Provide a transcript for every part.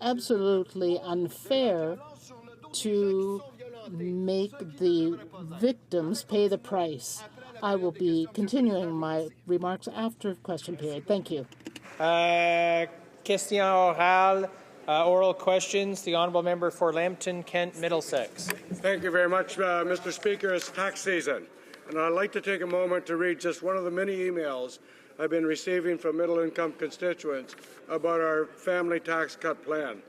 absolutely unfair to make the victims pay the price. I will be continuing my remarks after question period. Thank you. Question orale, oral questions. The honourable member for Lambton, Kent, Middlesex. Thank you very much, Mr. Speaker. It's tax season, and I'd like to take a moment to read just one of the many emails I've been receiving from middle-income constituents about our family tax cut plan.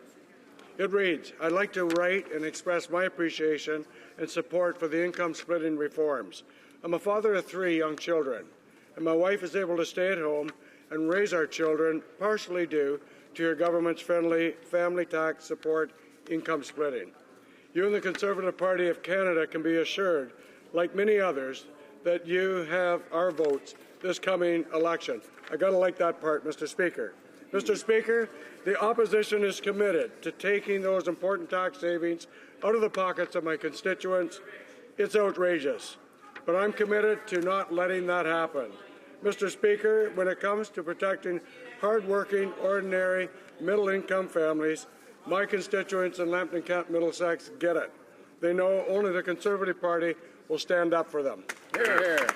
It reads, I'd like to write and express my appreciation and support for the income splitting reforms. I'm a father of 3 young children, and my wife is able to stay at home and raise our children partially due to your government's friendly family tax support income splitting. You and the Conservative Party of Canada can be assured, like many others, that you have our votes this coming election. I gotta like that part, Mr. Speaker. Mr. Speaker, the opposition is committed to taking those important tax savings out of the pockets of my constituents. It's outrageous, but I'm committed to not letting that happen. Mr. Speaker, when it comes to protecting hard-working, ordinary, middle-income families, my constituents in Lambton, Kent, Middlesex get it. They know only the Conservative Party will stand up for them. Hear, hear.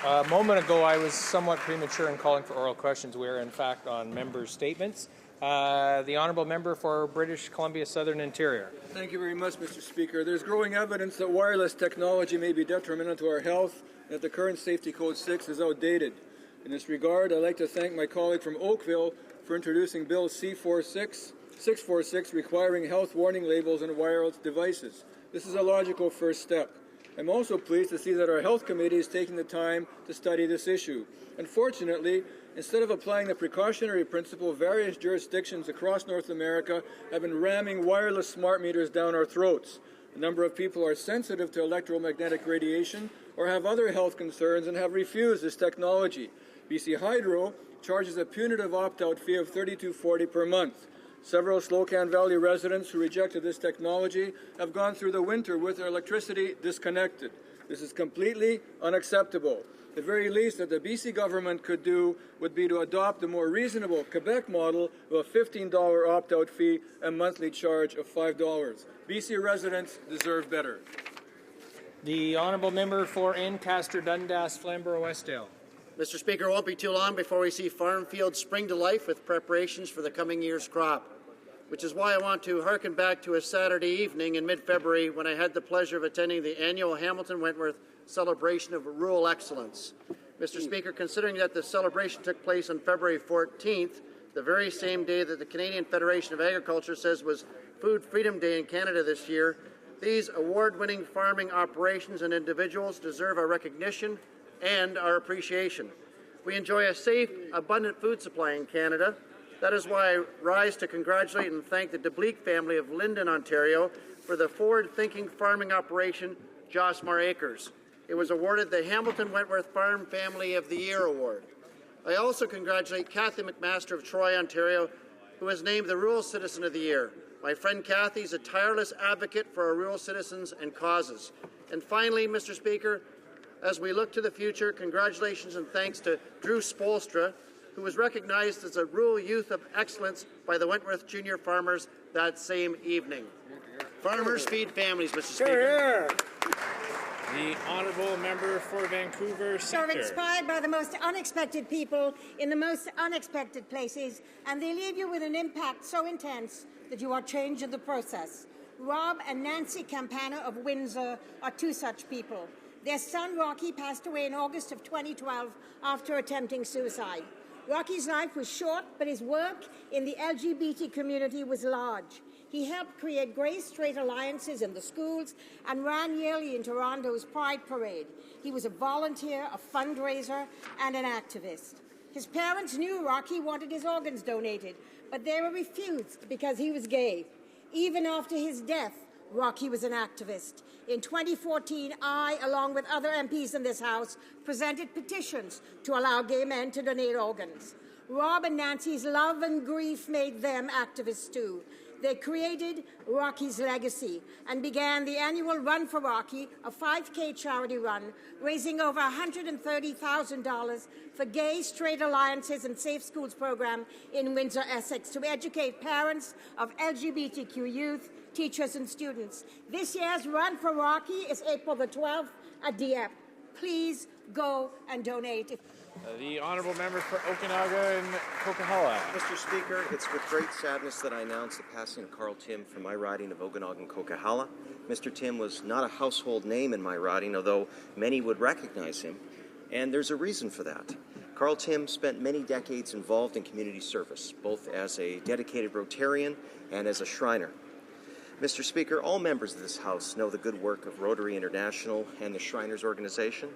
A moment ago, I was somewhat premature in calling for oral questions. We are, in fact, on members' statements. The honourable member for British Columbia Southern Interior. Thank you very much, Mr. Speaker. There's growing evidence that wireless technology may be detrimental to our health and that the current Safety Code 6 is outdated. In this regard, I'd like to thank my colleague from Oakville for introducing Bill C-646 requiring health warning labels on wireless devices. This is a logical first step. I'm also pleased to see that our Health Committee is taking the time to study this issue. Unfortunately, instead of applying the precautionary principle, various jurisdictions across North America have been ramming wireless smart meters down our throats. A number of people are sensitive to electromagnetic radiation or have other health concerns and have refused this technology. BC Hydro charges a punitive opt-out fee of $32.40 per month. Several Slocan Valley residents who rejected this technology have gone through the winter with their electricity disconnected. This is completely unacceptable. The very least that the BC government could do would be to adopt the more reasonable Quebec model of a $15 opt-out fee and monthly charge of $5. BC residents deserve better. The honourable member for Ancaster, Dundas, Flamborough, Westdale. Mr. Speaker, it won't be too long before we see farm fields spring to life with preparations for the coming year's crop, which is why I want to hearken back to a Saturday evening in mid-February when I had the pleasure of attending the annual Hamilton Wentworth celebration of rural excellence. Mr. Speaker, considering that the celebration took place on February 14th, the very same day that the Canadian Federation of Agriculture says was Food Freedom Day in Canada this year, these award-winning farming operations and individuals deserve our recognition and our appreciation. We enjoy a safe, abundant food supply in Canada. That is why I rise to congratulate and thank the DeBleek family of Lyndon, Ontario, for the forward-thinking farming operation Jossmar Acres. It was awarded the Hamilton Wentworth Farm Family of the Year Award. I also congratulate Kathy McMaster of Troy, Ontario, who was named the Rural Citizen of the Year. My friend Kathy is a tireless advocate for our rural citizens and causes. And finally, Mr. Speaker, as we look to the future, congratulations and thanks to Drew Spolstra, who was recognized as a Rural Youth of Excellence by the Wentworth Junior Farmers that same evening. Farmers feed families, Mr. Speaker. The honourable member for Vancouver Centre. You're inspired by the most unexpected people in the most unexpected places, and they leave you with an impact so intense that you are changed in the process. Rob and Nancy Campana of Windsor are 2 such people. Their son, Rocky, passed away in August of 2012 after attempting suicide. Rocky's life was short, but his work in the LGBT community was large. He helped create gay straight alliances in the schools and ran yearly in Toronto's Pride Parade. He was a volunteer, a fundraiser, and an activist. His parents knew Rocky wanted his organs donated, but they were refused because he was gay. Even after his death, Rocky was an activist. In 2014, I, along with other MPs in this House, presented petitions to allow gay men to donate organs. Rob and Nancy's love and grief made them activists too. They created Rocky's legacy and began the annual Run for Rocky, a 5K charity run, raising over $130,000 for Gay, Straight Alliances and Safe Schools program in Windsor, Essex, to educate parents of LGBTQ youth, teachers and students. This year's Run for Rocky is April the 12th at Dieppe. Please go and donate. The honourable member for Okanagan and Coquihalla. Mr. Speaker, it's with great sadness that I announce the passing of Carl Tim from my riding of Okanagan Coquihalla. Mr. Tim was not a household name in my riding, although many would recognize him, and there's a reason for that. Carl Tim spent many decades involved in community service, both as a dedicated Rotarian and as a Shriner. Mr. Speaker, all members of this House know the good work of Rotary International and the Shriners Organization.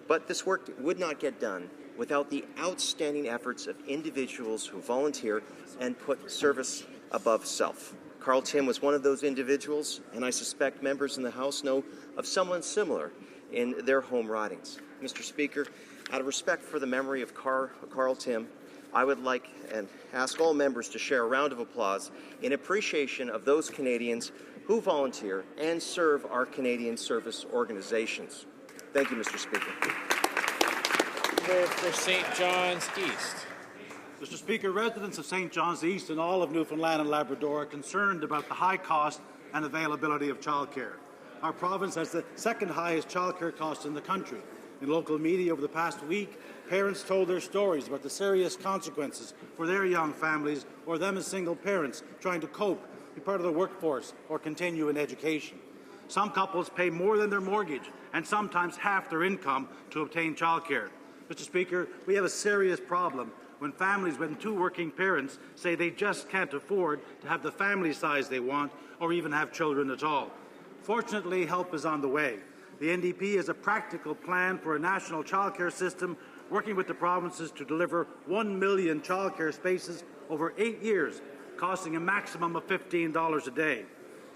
But this work would not get done without the outstanding efforts of individuals who volunteer and put service above self. Carl Tim was one of those individuals, and I suspect members in the House know of someone similar in their home ridings. Mr. Speaker, out of respect for the memory of Carl Tim, I would like and ask all members to share a round of applause in appreciation of those Canadians who volunteer and serve our Canadian service organizations. Thank you, Mr. Speaker. For St. John's East. Mr. Speaker, residents of St. John's East and all of Newfoundland and Labrador are concerned about the high cost and availability of childcare. Our province has the second highest childcare costs in the country. In local media over the past week, parents told their stories about the serious consequences for their young families or them as single parents trying to cope, be part of the workforce, or continue in education. Some couples pay more than their mortgage and sometimes half their income to obtain childcare. Mr. Speaker, we have a serious problem when families with two working parents say they just can't afford to have the family size they want or even have children at all. Fortunately, help is on the way. The NDP has a practical plan for a national childcare system, working with the provinces to deliver 1 million childcare spaces over 8 years, costing a maximum of $15 a day.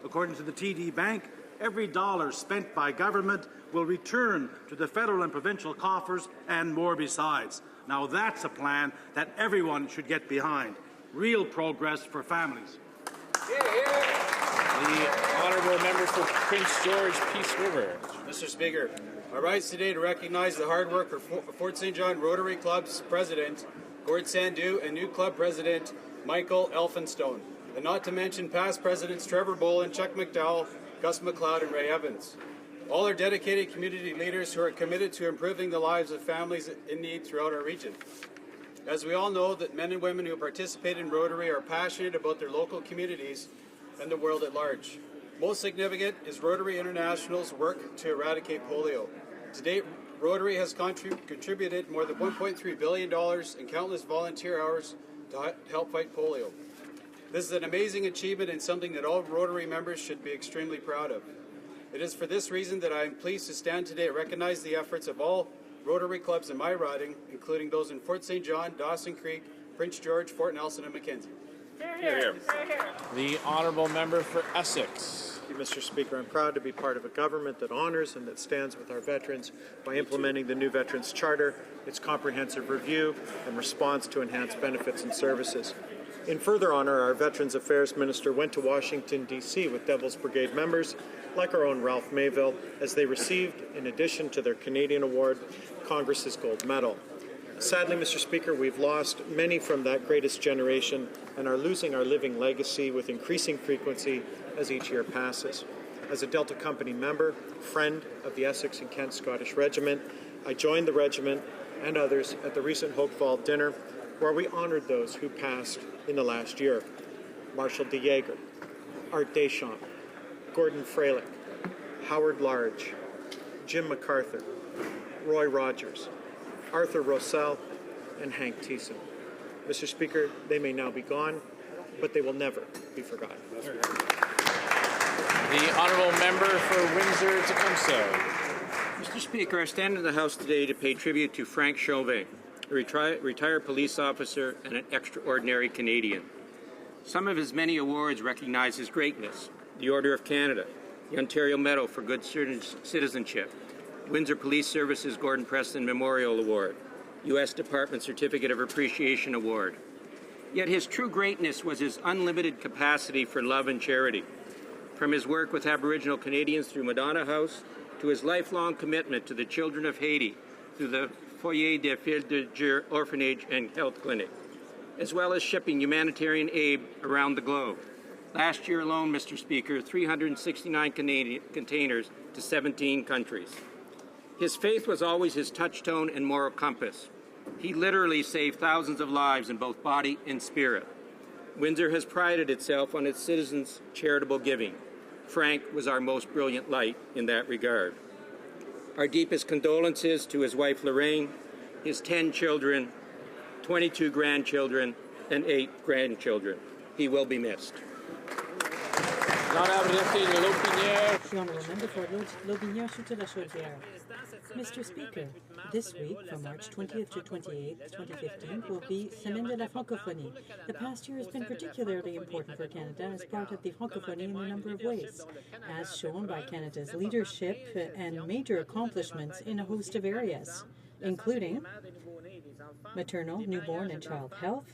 According to the TD Bank, every dollar spent by government will return to the federal and provincial coffers and more besides. Now that's a plan that everyone should get behind. Real progress for families. The honourable member for Prince George Peace River. Mr. Speaker, I rise today to recognize the hard work of Fort St. John Rotary Club's president, Gord Sandu, and new club president, Michael Elphinstone, and not to mention past presidents Trevor Boland, Chuck McDowell, Gus McLeod, and Ray Evans. All are dedicated community leaders who are committed to improving the lives of families in need throughout our region. As we all know, that men and women who participate in Rotary are passionate about their local communities and the world at large. Most significant is Rotary International's work to eradicate polio. To date, Rotary has contributed more than $1.3 billion in countless volunteer hours to help fight polio. This is an amazing achievement and something that all Rotary members should be extremely proud of. It is for this reason that I am pleased to stand today and recognize the efforts of all Rotary clubs in my riding, including those in Fort St. John, Dawson Creek, Prince George, Fort Nelson, and Mackenzie. The honourable member for Essex. Thank you, Mr. Speaker. I'm proud to be part of a government that honours and that stands with our veterans by implementing the new Veterans Charter, its comprehensive review and response to enhanced benefits and services. In further honour, our Veterans Affairs Minister went to Washington, D.C. with Devil's Brigade members, like our own Ralph Mayville, as they received, in addition to their Canadian Award, Congress's Gold Medal. Sadly, Mr. Speaker, we've lost many from that greatest generation and are losing our living legacy with increasing frequency as each year passes. As a Delta Company member, friend of the Essex and Kent Scottish Regiment, I joined the regiment and others at the recent HoC Fall dinner, where we honoured those who passed in the last year. Marshall de Jager, Art Deschamps, Gordon Freilich, Howard Large, Jim MacArthur, Roy Rogers, Arthur Rossell, and Hank Thiessen. Mr. Speaker, they may now be gone, but they will never be forgotten. The honourable member for Windsor-Tecumseh. Mr. Speaker, I stand in the House today to pay tribute to Frank Chauvin, a retired police officer and an extraordinary Canadian. Some of his many awards recognize his greatness: the Order of Canada, the Ontario Medal for Good Citizenship, Windsor Police Services Gordon Preston Memorial Award, U.S. Department Certificate of Appreciation Award. Yet his true greatness was his unlimited capacity for love and charity. From his work with Aboriginal Canadians through Madonna House to his lifelong commitment to the children of Haiti through the Foyer des Filles de Dieu Orphanage and Health Clinic, as well as shipping humanitarian aid around the globe. Last year alone, Mr. Speaker, 369 containers to 17 countries. His faith was always his touchstone and moral compass. He literally saved thousands of lives in both body and spirit. Windsor has prided itself on its citizens' charitable giving. Frank was our most brilliant light in that regard. Our deepest condolences to his wife Lorraine, his 10 children, 22 grandchildren, and 8 grandchildren. He will be missed. The honourable member for Lotbinière-Chaudière. Mr. Speaker, this week, from March 20th to 28th, 2015, will be Semaine de la Francophonie. The past year has been particularly important for Canada as part of the Francophonie in a number of ways, as shown by Canada's leadership and major accomplishments in a host of areas, including maternal, newborn and child health,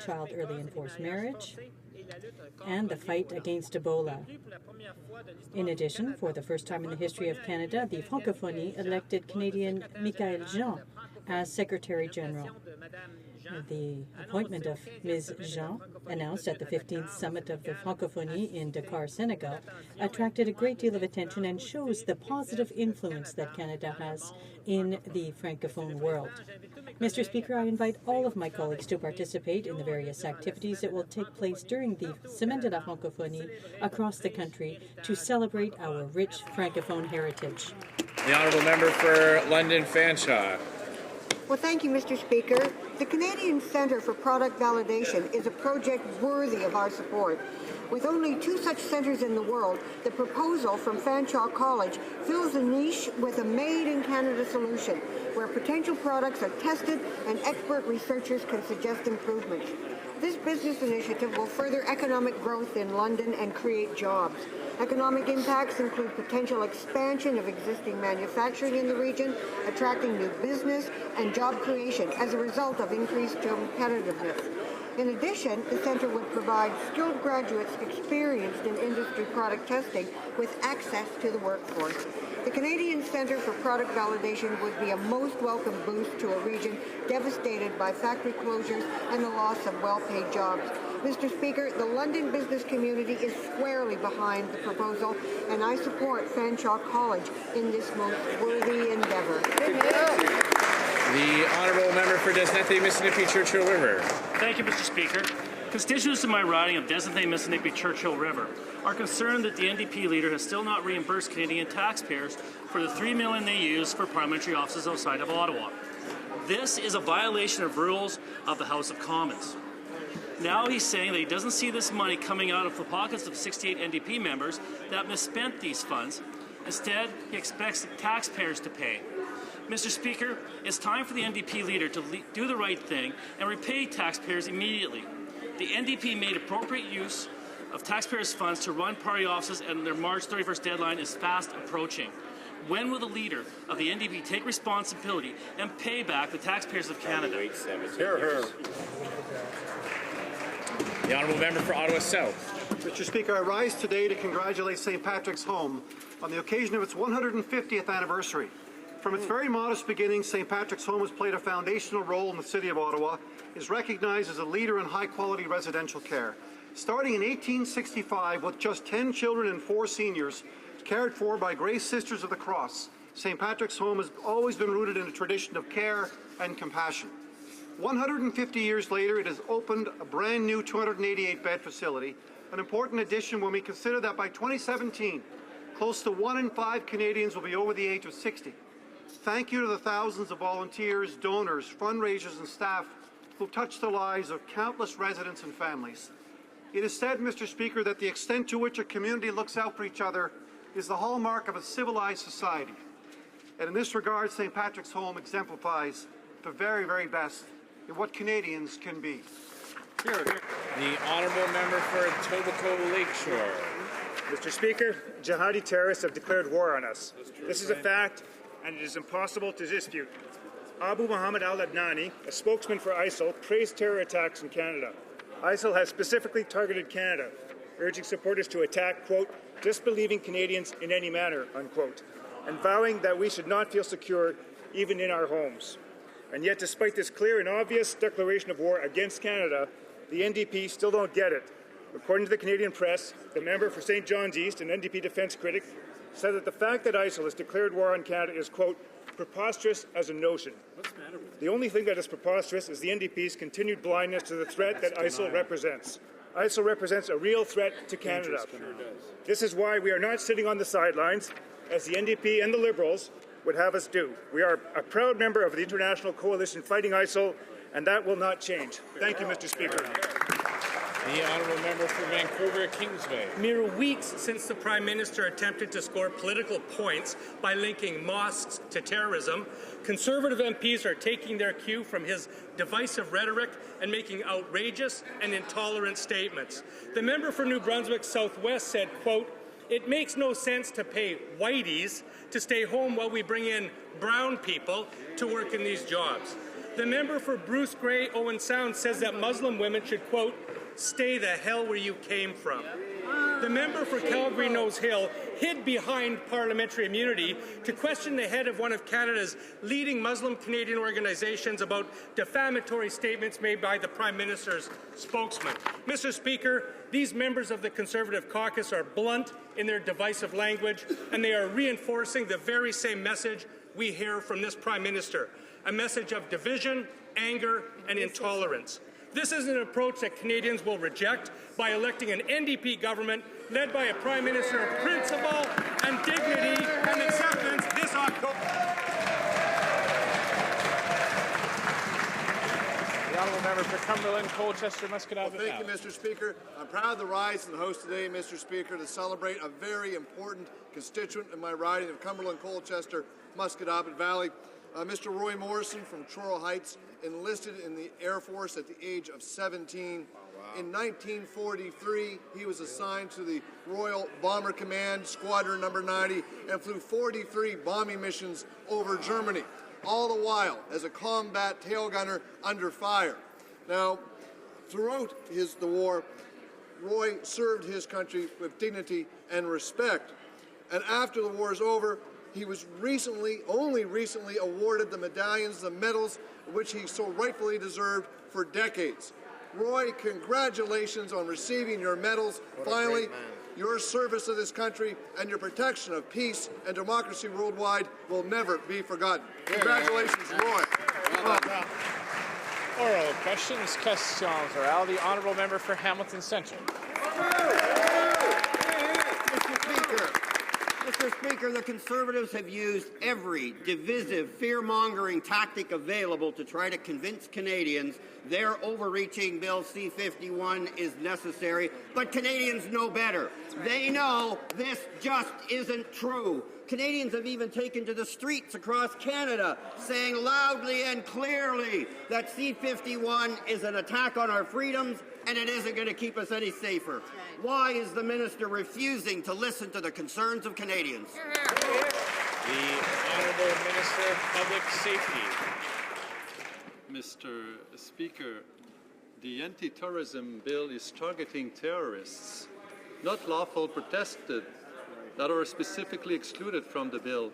child early and forced marriage, and the fight against Ebola. In addition, for the first time in the history of Canada, the Francophonie elected Canadian Michaëlle Jean as Secretary General. The appointment of Ms. Jean, announced at the 15th Summit of the Francophonie in Dakar, Senegal, attracted a great deal of attention and shows the positive influence that Canada has in the Francophone world. Mr. Speaker, I invite all of my colleagues to participate in the various activities that will take place during the Semaine de la Francophonie across the country to celebrate our rich Francophone heritage. The honourable member for London Fanshawe. Well, thank you, Mr. Speaker. The Canadian Centre for Product Validation is a project worthy of our support. With only 2 such centres in the world, the proposal from Fanshawe College fills a niche with a made-in-Canada solution, where potential products are tested and expert researchers can suggest improvements. This business initiative will further economic growth in London and create jobs. Economic impacts include potential expansion of existing manufacturing in the region, attracting new business and job creation as a result of increased competitiveness. In addition, the centre would provide skilled graduates experienced in industry product testing with access to the workforce. The Canadian Centre for Product Validation would be a most welcome boost to a region devastated by factory closures and the loss of well-paid jobs. Mr. Speaker, the London business community is squarely behind the proposal, and I support Fanshawe College in this most worthy endeavour. The honourable member for Desnethé-Mississippi-Churchill River. Thank you, Mr. Speaker. Constituents in my riding of Desnethé-Mississippi-Churchill River are concerned that the NDP leader has still not reimbursed Canadian taxpayers for the $3 million they use for parliamentary offices outside of Ottawa. This is a violation of rules of the House of Commons. Now he's saying that he doesn't see this money coming out of the pockets of 68 NDP members that misspent these funds. Instead, he expects the taxpayers to pay. Mr. Speaker, it's time for the NDP leader to do the right thing and repay taxpayers immediately. The NDP made appropriate use of taxpayers' funds to run party offices, and their March 31st deadline is fast approaching. When will the leader of the NDP take responsibility and pay back the taxpayers of Canada? Hear, hear. The honourable member for Ottawa South. Mr. Speaker, I rise today to congratulate St. Patrick's Home on the occasion of its 150th anniversary. From its very modest beginnings, St. Patrick's Home has played a foundational role in the City of Ottawa, is recognized as a leader in high-quality residential care. Starting in 1865 with just 10 children and 4 seniors, cared for by Grace Sisters of the Cross, St. Patrick's Home has always been rooted in a tradition of care and compassion. 150 years later, it has opened a brand new 288-bed facility, an important addition when we consider that by 2017, close to 1 in 5 Canadians will be over the age of 60. Thank you to the thousands of volunteers, donors, fundraisers and staff who touched the lives of countless residents and families. It is said, Mr. Speaker, that the extent to which a community looks out for each other is the hallmark of a civilized society. And in this regard, St. Patrick's Home exemplifies the very, very best in what Canadians can be. Here, here. The honourable member for Etobicoke Lakeshore. Mr. Speaker, jihadi terrorists have declared war on us. This is a fact, and it is impossible to dispute. Abu Muhammad al-Adnani, a spokesman for ISIL, praised terror attacks in Canada. ISIL has specifically targeted Canada, urging supporters to attack, quote, disbelieving Canadians in any manner, unquote, and vowing that we should not feel secure even in our homes. And yet, despite this clear and obvious declaration of war against Canada, the NDP still don't get it. According to the Canadian press, the member for St. John's East, an NDP defence critic, said that the fact that ISIL has declared war on Canada is, quote, preposterous as a notion. The only thing that is preposterous is the NDP's continued blindness to the threat that ISIL represents. ISIL represents a real threat to Canada. This is why we are not sitting on the sidelines, as the NDP and the Liberals would have us do. We are a proud member of the international coalition fighting ISIL, and that will not change. Thank you, Mr. Speaker. The honourable member for Vancouver Kingsway. Mere weeks since the Prime Minister attempted to score political points by linking mosques to terrorism, Conservative MPs are taking their cue from his divisive rhetoric and making outrageous and intolerant statements. The member for New Brunswick Southwest said, quote, "It makes no sense to pay whiteys to stay home while we bring in brown people to work in these jobs." The member for Bruce Grey Owen Sound says that Muslim women should, quote, "stay the hell where you came from." The member for Calgary Nose Hill hid behind parliamentary immunity to question the head of one of Canada's leading Muslim Canadian organizations about defamatory statements made by the Prime Minister's spokesman. Mr. Speaker, these members of the Conservative caucus are blunt in their divisive language, and they are reinforcing the very same message we hear from this Prime Minister, a message of division, anger, and intolerance. This is an approach that Canadians will reject by electing an NDP government led by a Prime Minister of principle and dignity and acceptance this October. The honourable member for Cumberland, Colchester, Muscatine. Thank you, Mr. Speaker. I'm proud to rise and host today, Mr. Speaker, to celebrate a very important constituent in my riding of Cumberland, Colchester, Muscatine Valley. Mr. Roy Morrison from Truro Heights enlisted in the Air Force at the age of 17. In 1943, he was assigned to the Royal Bomber Command, Squadron Number 90, and flew 43 bombing missions over Germany, all the while as a combat tail gunner under fire. Now, throughout the war, Roy served his country with dignity and respect. And after the war is over, he was only recently awarded the medallions, the medals, which he so rightfully deserved for decades. Roy, congratulations on receiving your medals. Finally, your service to this country and your protection of peace and democracy worldwide will never be forgotten. Congratulations, Roy. Oral questions, questions orales. The honourable member for Hamilton Centre. Mr. Speaker, the Conservatives have used every divisive, fear-mongering tactic available to try to convince Canadians their overreaching Bill C-51 is necessary, but Canadians know better. They know this just isn't true. Canadians have even taken to the streets across Canada, saying loudly and clearly that C-51 is an attack on our freedoms and it isn't going to keep us any safer. Why is the minister refusing to listen to the concerns of Canadians? The Honourable Minister of Public Safety. Mr. Speaker, the anti-terrorism bill is targeting terrorists, not lawful protesters that are specifically excluded from the bill.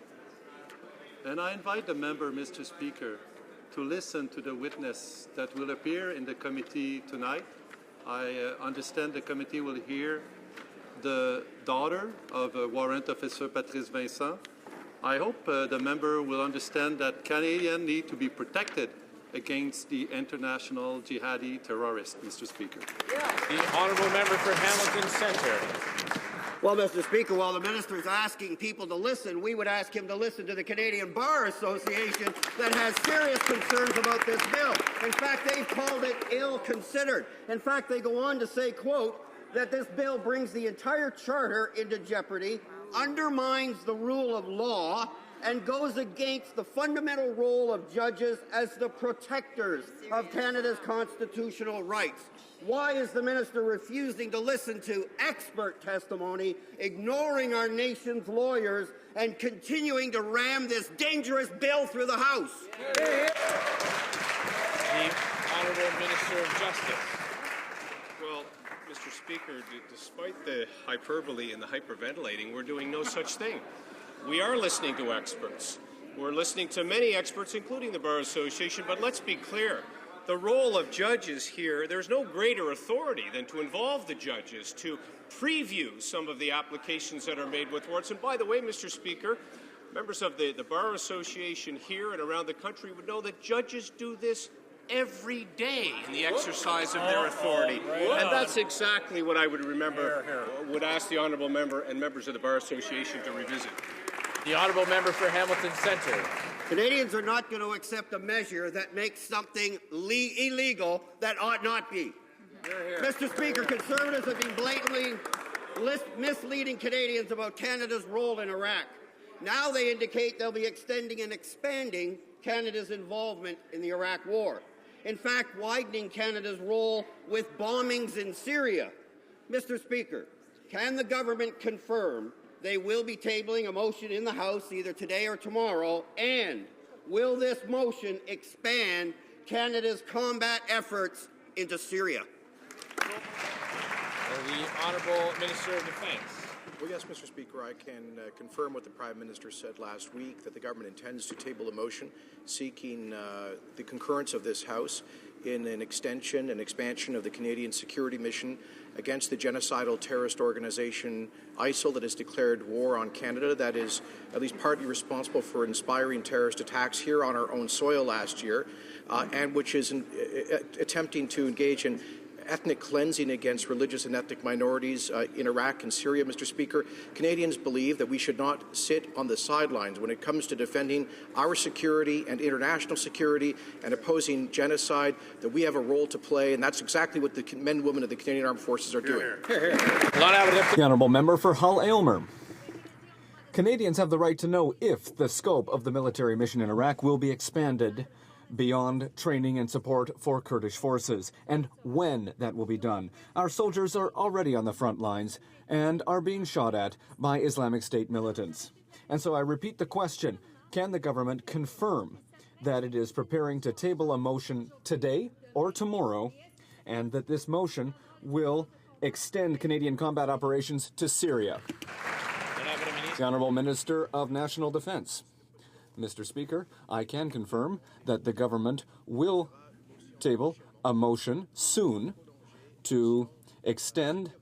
And I invite the member, Mr. Speaker, to listen to the witness that will appear in the committee tonight. I understand the committee will hear the daughter of Warrant Officer Patrice Vincent. I hope the member will understand that Canadians need to be protected against the international jihadi terrorists, Mr. Speaker. The honourable member for Hamilton Centre. Well, Mr. Speaker, while the minister is asking people to listen, we would ask him to listen to the Canadian Bar Association that has serious concerns about this bill. In fact, they've called it ill-considered. In fact, they go on to say, quote, that this bill brings the entire charter into jeopardy, undermines the rule of law, and goes against the fundamental role of judges as the protectors of Canada's constitutional rights. Why is the minister refusing to listen to expert testimony, ignoring our nation's lawyers, and continuing to ram this dangerous bill through the House? The Honourable Minister of Justice. Mr. Speaker, despite the hyperbole and the hyperventilating, we're doing no such thing. We are listening to experts. We're listening to many experts, including the Bar Association, but let's be clear. The role of judges here, there's no greater authority than to involve the judges, to preview some of the applications that are made with warrants. And by the way, Mr. Speaker, members of the Bar Association here and around the country would know that judges do this every day in the exercise of their authority. And that's exactly what I would ask the honourable member and members of the Bar Association to revisit. The honourable member for Hamilton Centre. Canadians are not going to accept a measure that makes something illegal that ought not be. Mr. Speaker, Conservatives have been blatantly misleading Canadians about Canada's role in Iraq. Now they indicate they'll be extending and expanding Canada's involvement in the Iraq War. In fact, widening Canada's role with bombings in Syria. Mr. Speaker, can the government confirm they will be tabling a motion in the House either today or tomorrow, and will this motion expand Canada's combat efforts into Syria? The Honourable Minister of Defence. Well, yes, Mr. Speaker, I can confirm what the Prime Minister said last week, that the government intends to table a motion seeking the concurrence of this House in an extension and expansion of the Canadian security mission against the genocidal terrorist organization ISIL that has declared war on Canada, that is at least partly responsible for inspiring terrorist attacks here on our own soil last year, and which is attempting to engage in ethnic cleansing against religious and ethnic minorities in Iraq and Syria. Mr. Speaker, Canadians believe that we should not sit on the sidelines when it comes to defending our security and international security and opposing genocide, that we have a role to play, and that's exactly what the men and women of the Canadian Armed Forces are doing. The Honourable Member for Hull-Aylmer. Canadians have the right to know if the scope of the military mission in Iraq will be expanded beyond training and support for Kurdish forces, and when that will be done. Our soldiers are already on the front lines and are being shot at by Islamic State militants. And so I repeat the question, can the government confirm that it is preparing to table a motion today or tomorrow, and that this motion will extend Canadian combat operations to Syria? The Honourable Minister of National Defence. Mr. Speaker, I can confirm that the government will table a motion soon to extend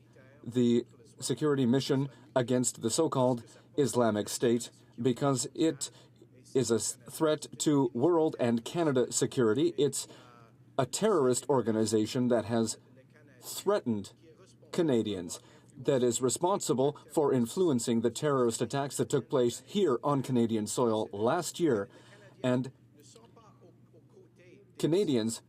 the security mission against the so-called Islamic State because it is a threat to world and Canada security. It's a terrorist organization that has threatened Canadians, that is responsible for influencing the terrorist attacks that took place here on Canadian soil last year. And Canadians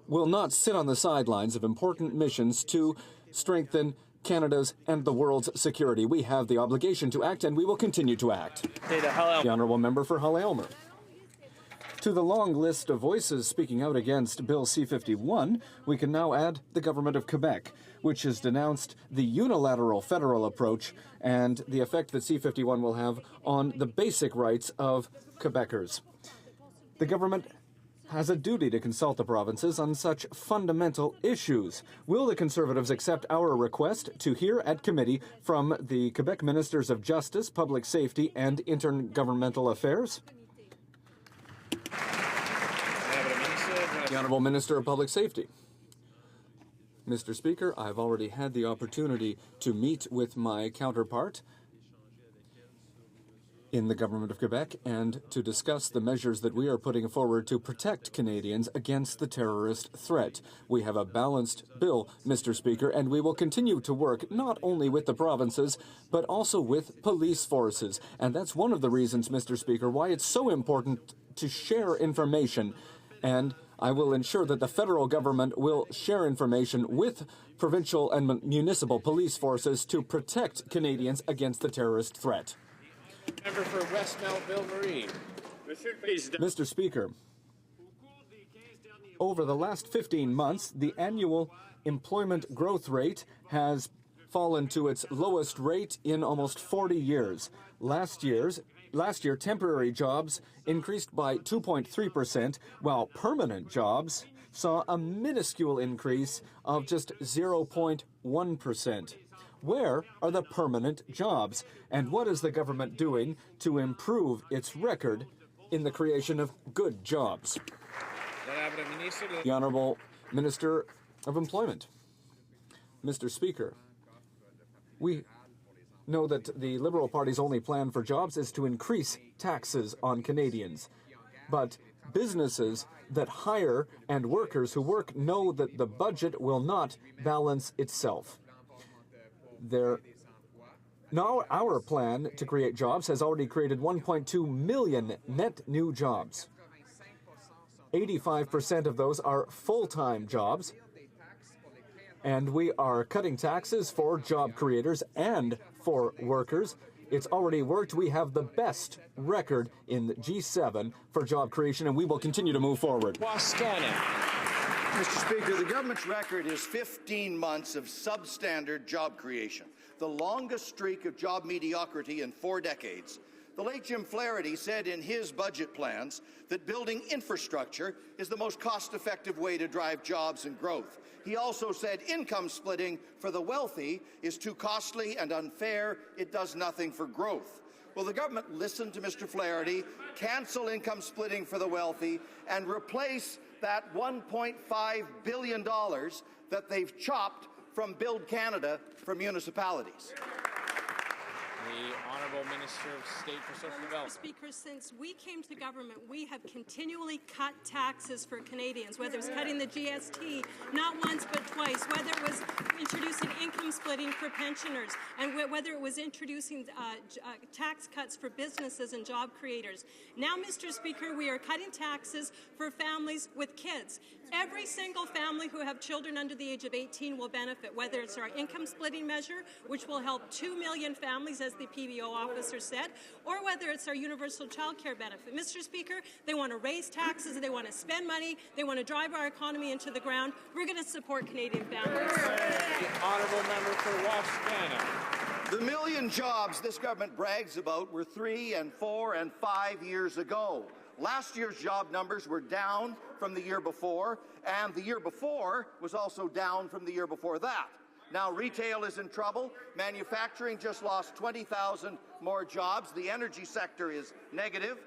will not sit on the sidelines of important missions to strengthen Canada's and the world's security. We have the obligation to act, and we will continue to act. The Honourable Member for Hull-Aylmer. To the long list of voices speaking out against Bill C-51, we can now add the Government of Quebec, which has denounced the unilateral federal approach and the effect that C-51 will have on the basic rights of Quebecers. The government has a duty to consult the provinces on such fundamental issues. Will the Conservatives accept our request to hear at committee from the Quebec Ministers of Justice, Public Safety and Intergovernmental Affairs? The Honourable Minister of Public Safety. Mr. Speaker, I've already had the opportunity to meet with my counterpart in the Government of Quebec and to discuss the measures that we are putting forward to protect Canadians against the terrorist threat. We have a balanced bill, Mr. Speaker, and we will continue to work not only with the provinces, but also with police forces. And that's one of the reasons, Mr. Speaker, why it's so important to share information. And I will ensure that the federal government will share information with provincial and municipal police forces to protect Canadians against the terrorist threat. Member for West Melville Marine. Mr. Speaker, over the last 15 months, the annual employment growth rate has fallen to its lowest rate in almost 40 years. Last year, temporary jobs increased by 2.3%, while permanent jobs saw a minuscule increase of just 0.1%. Where are the permanent jobs? And what is the government doing to improve its record in the creation of good jobs? The Honourable Minister of Employment. Mr. Speaker, we know that the Liberal Party's only plan for jobs is to increase taxes on Canadians. But businesses that hire and workers who work know that the budget will not balance itself. Now, our plan to create jobs has already created 1.2 million net new jobs. 85% of those are full-time jobs, and we are cutting taxes for job creators and for workers. It's already worked. We have the best record in G7 for job creation, and we will continue to move forward. Mr. Speaker, the government's record is 15 months of substandard job creation, the longest streak of job mediocrity in 4 decades. The late Jim Flaherty said in his budget plans that building infrastructure is the most cost-effective way to drive jobs and growth. He also said income splitting for the wealthy is too costly and unfair. It does nothing for growth. Will the government listen to Mr. Flaherty, cancel income splitting for the wealthy, and replace that $1.5 billion that they've chopped from Build Canada for municipalities? The Honourable Minister of State for Social Development. Mr. Speaker, since we came to government, we have continually cut taxes for Canadians, whether it was cutting the GST, not once but twice, whether it was introducing income splitting for pensioners, and whether it was introducing tax cuts for businesses and job creators. Now, Mr. Speaker, we are cutting taxes for families with kids. Every single family who have children under the age of 18 will benefit, whether it's our income splitting measure, which will help 2 million families, as the PBO officer said, or whether it's our universal child care benefit. Mr. Speaker, they want to raise taxes, they want to spend money, they want to drive our economy into the ground. We're going to support Canadian families. The Honourable Member for Wascana. The million jobs this government brags about were 3 and 4 and 5 years ago. Last year's job numbers were down from the year before, and the year before was also down from the year before that. Now retail is in trouble. Manufacturing just lost 20,000 more jobs. The energy sector is negative.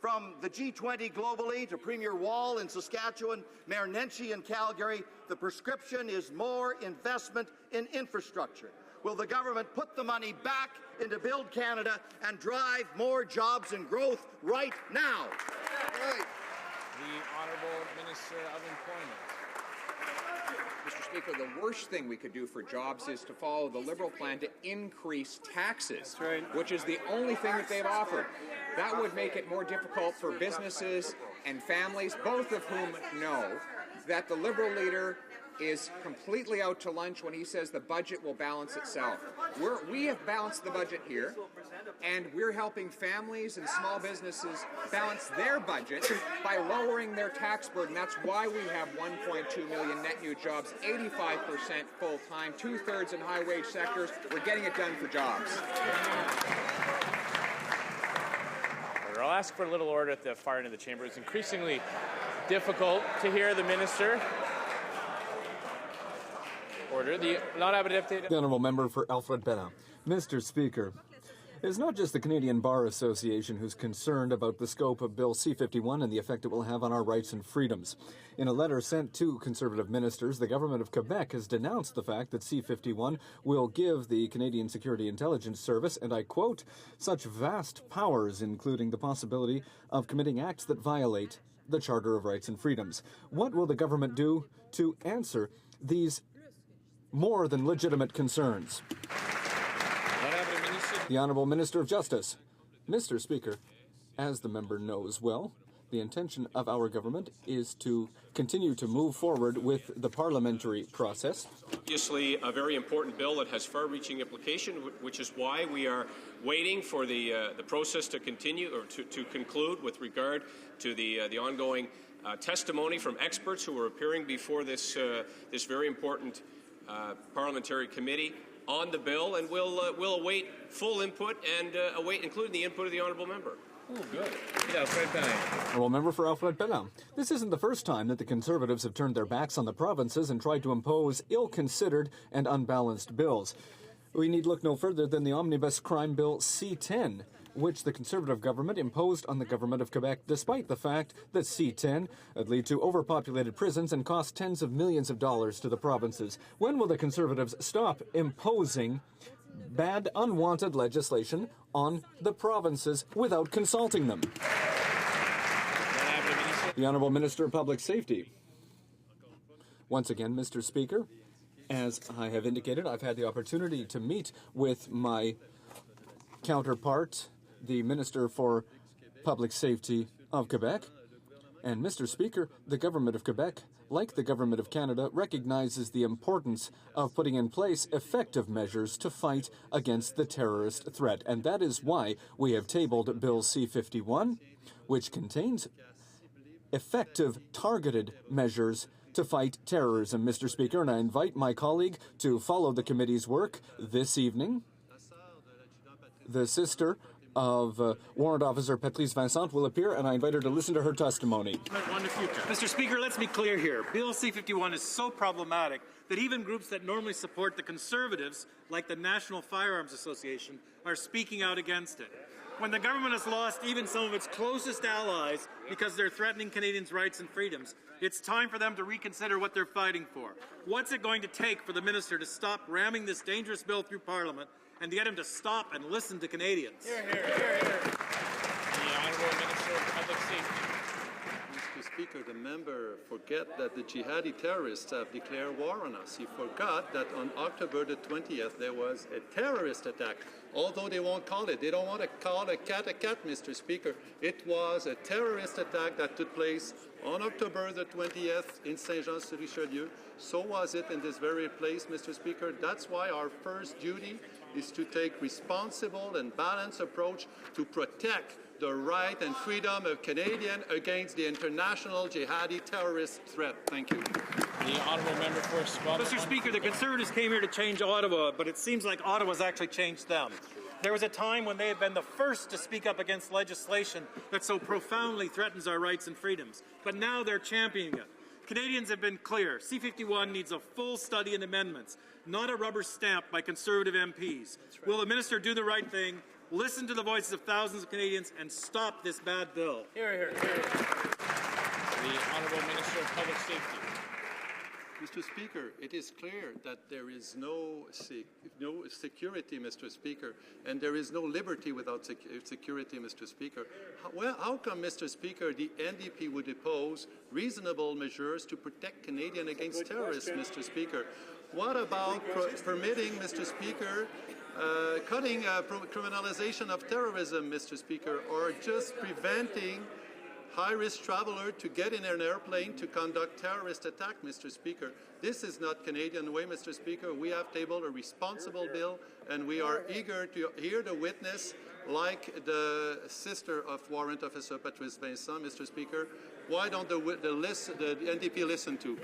From the G20 globally to Premier Wall in Saskatchewan, Mayor Nenshi in Calgary, the prescription is more investment in infrastructure. Will the government put the money back into Build Canada and drive more jobs and growth right now? Right. The Honourable Minister of Employment. Mr. Speaker, the worst thing we could do for jobs is to follow the Liberal plan to increase taxes, which is the only thing that they've offered. That would make it more difficult for businesses and families, both of whom know that the Liberal leader is completely out to lunch when he says the budget will balance itself. We have balanced the budget here, and we're helping families and small businesses balance their budget by lowering their tax burden. That's why we have 1.2 million net new jobs, 85% full-time, 2/3 in high-wage sectors. We're getting it done for jobs. I'll ask for a little order at the far end of the chamber. It's increasingly difficult to hear the minister. Order. The Honourable Member for Alfred Bena. Mr. Speaker, it's not just the Canadian Bar Association who's concerned about the scope of Bill C-51 and the effect it will have on our rights and freedoms. In a letter sent to Conservative ministers, the government of Quebec has denounced the fact that C-51 will give the Canadian Security Intelligence Service, and I quote, such vast powers, including the possibility of committing acts that violate the Charter of Rights and Freedoms. What will the government do to answer these more than legitimate concerns? The Honourable Minister of Justice. Mr. Speaker, as the member knows well, the intention of our government is to continue to move forward with the parliamentary process. Obviously, a very important bill that has far-reaching implication, which is why we are waiting for the process to continue or to conclude with regard to the ongoing testimony from experts who are appearing before this very important parliamentary committee on the bill, and we'll await full input and await including the input of the honourable member. Oh, good. Honourable member for Alfred Bellin. This isn't the first time that the Conservatives have turned their backs on the provinces and tried to impose ill-considered and unbalanced bills. We need look no further than the Omnibus Crime Bill C-10, which the Conservative government imposed on the government of Quebec, despite the fact that C-10 would lead to overpopulated prisons and cost tens of millions of dollars to the provinces. When will the Conservatives stop imposing bad, unwanted legislation on the provinces without consulting them? The Honourable Minister of Public Safety. Once again, Mr. Speaker, as I have indicated, I've had the opportunity to meet with my counterpart, the Minister for Public Safety of Quebec. And Mr. Speaker, the Government of Quebec, like the Government of Canada, recognizes the importance of putting in place effective measures to fight against the terrorist threat. And that is why we have tabled Bill C-51, which contains effective, targeted measures to fight terrorism, Mr. Speaker. And I invite my colleague to follow the committee's work this evening. The sister of Warrant Officer Patrice Vincent will appear, and I invite her to listen to her testimony. Mr. Speaker, let's be clear here. Bill C-51 is so problematic that even groups that normally support the Conservatives, like the National Firearms Association, are speaking out against it. When the government has lost even some of its closest allies because they're threatening Canadians' rights and freedoms, it's time for them to reconsider what they're fighting for. What's it going to take for the minister to stop ramming this dangerous bill through Parliament and to get him to stop and listen to Canadians? Hear, hear, hear, hear. The Honourable Minister of Public Safety. Mr. Speaker, the member forget that the jihadi terrorists have declared war on us. He forgot that on October the 20th there was a terrorist attack. Although they won't call it, they don't want to call a cat, Mr. Speaker. It was a terrorist attack that took place on October the 20th in Saint-Jean-sur-Richelieu. So was it in this very place, Mr. Speaker. That's why our first duty is to take responsible and balanced approach to protect the right and freedom of Canadians against the international jihadi terrorist threat. Thank you. The Honourable Member for Scotland. Mr. Speaker, the Conservatives came here to change Ottawa, but it seems like Ottawa's actually changed them. There was a time when they had been the first to speak up against legislation that so profoundly threatens our rights and freedoms, but now they're championing it. Canadians have been clear. C-51 needs a full study and amendments, not a rubber stamp by Conservative MPs. Right. Will the minister do the right thing, listen to the voices of thousands of Canadians, and stop this bad bill? Hear, hear, hear. The Honourable Minister of Public Safety. Mr. Speaker, it is clear that there is no security, Mr. Speaker, and there is no liberty without security, Mr. Speaker. How come, Mr. Speaker, the NDP would oppose reasonable measures to protect Canadians against terrorists, Mr. Speaker? What about permitting, Mr. Speaker, cutting criminalization of terrorism, Mr. Speaker, or just preventing high-risk traveler to get in an airplane to conduct terrorist attack, Mr. Speaker? This is not Canadian way, Mr. Speaker. We have tabled a responsible bill, and we are eager to hear the witness, like the sister of Warrant Officer Patrice Vincent, Mr. Speaker. Why don't the NDP listen to?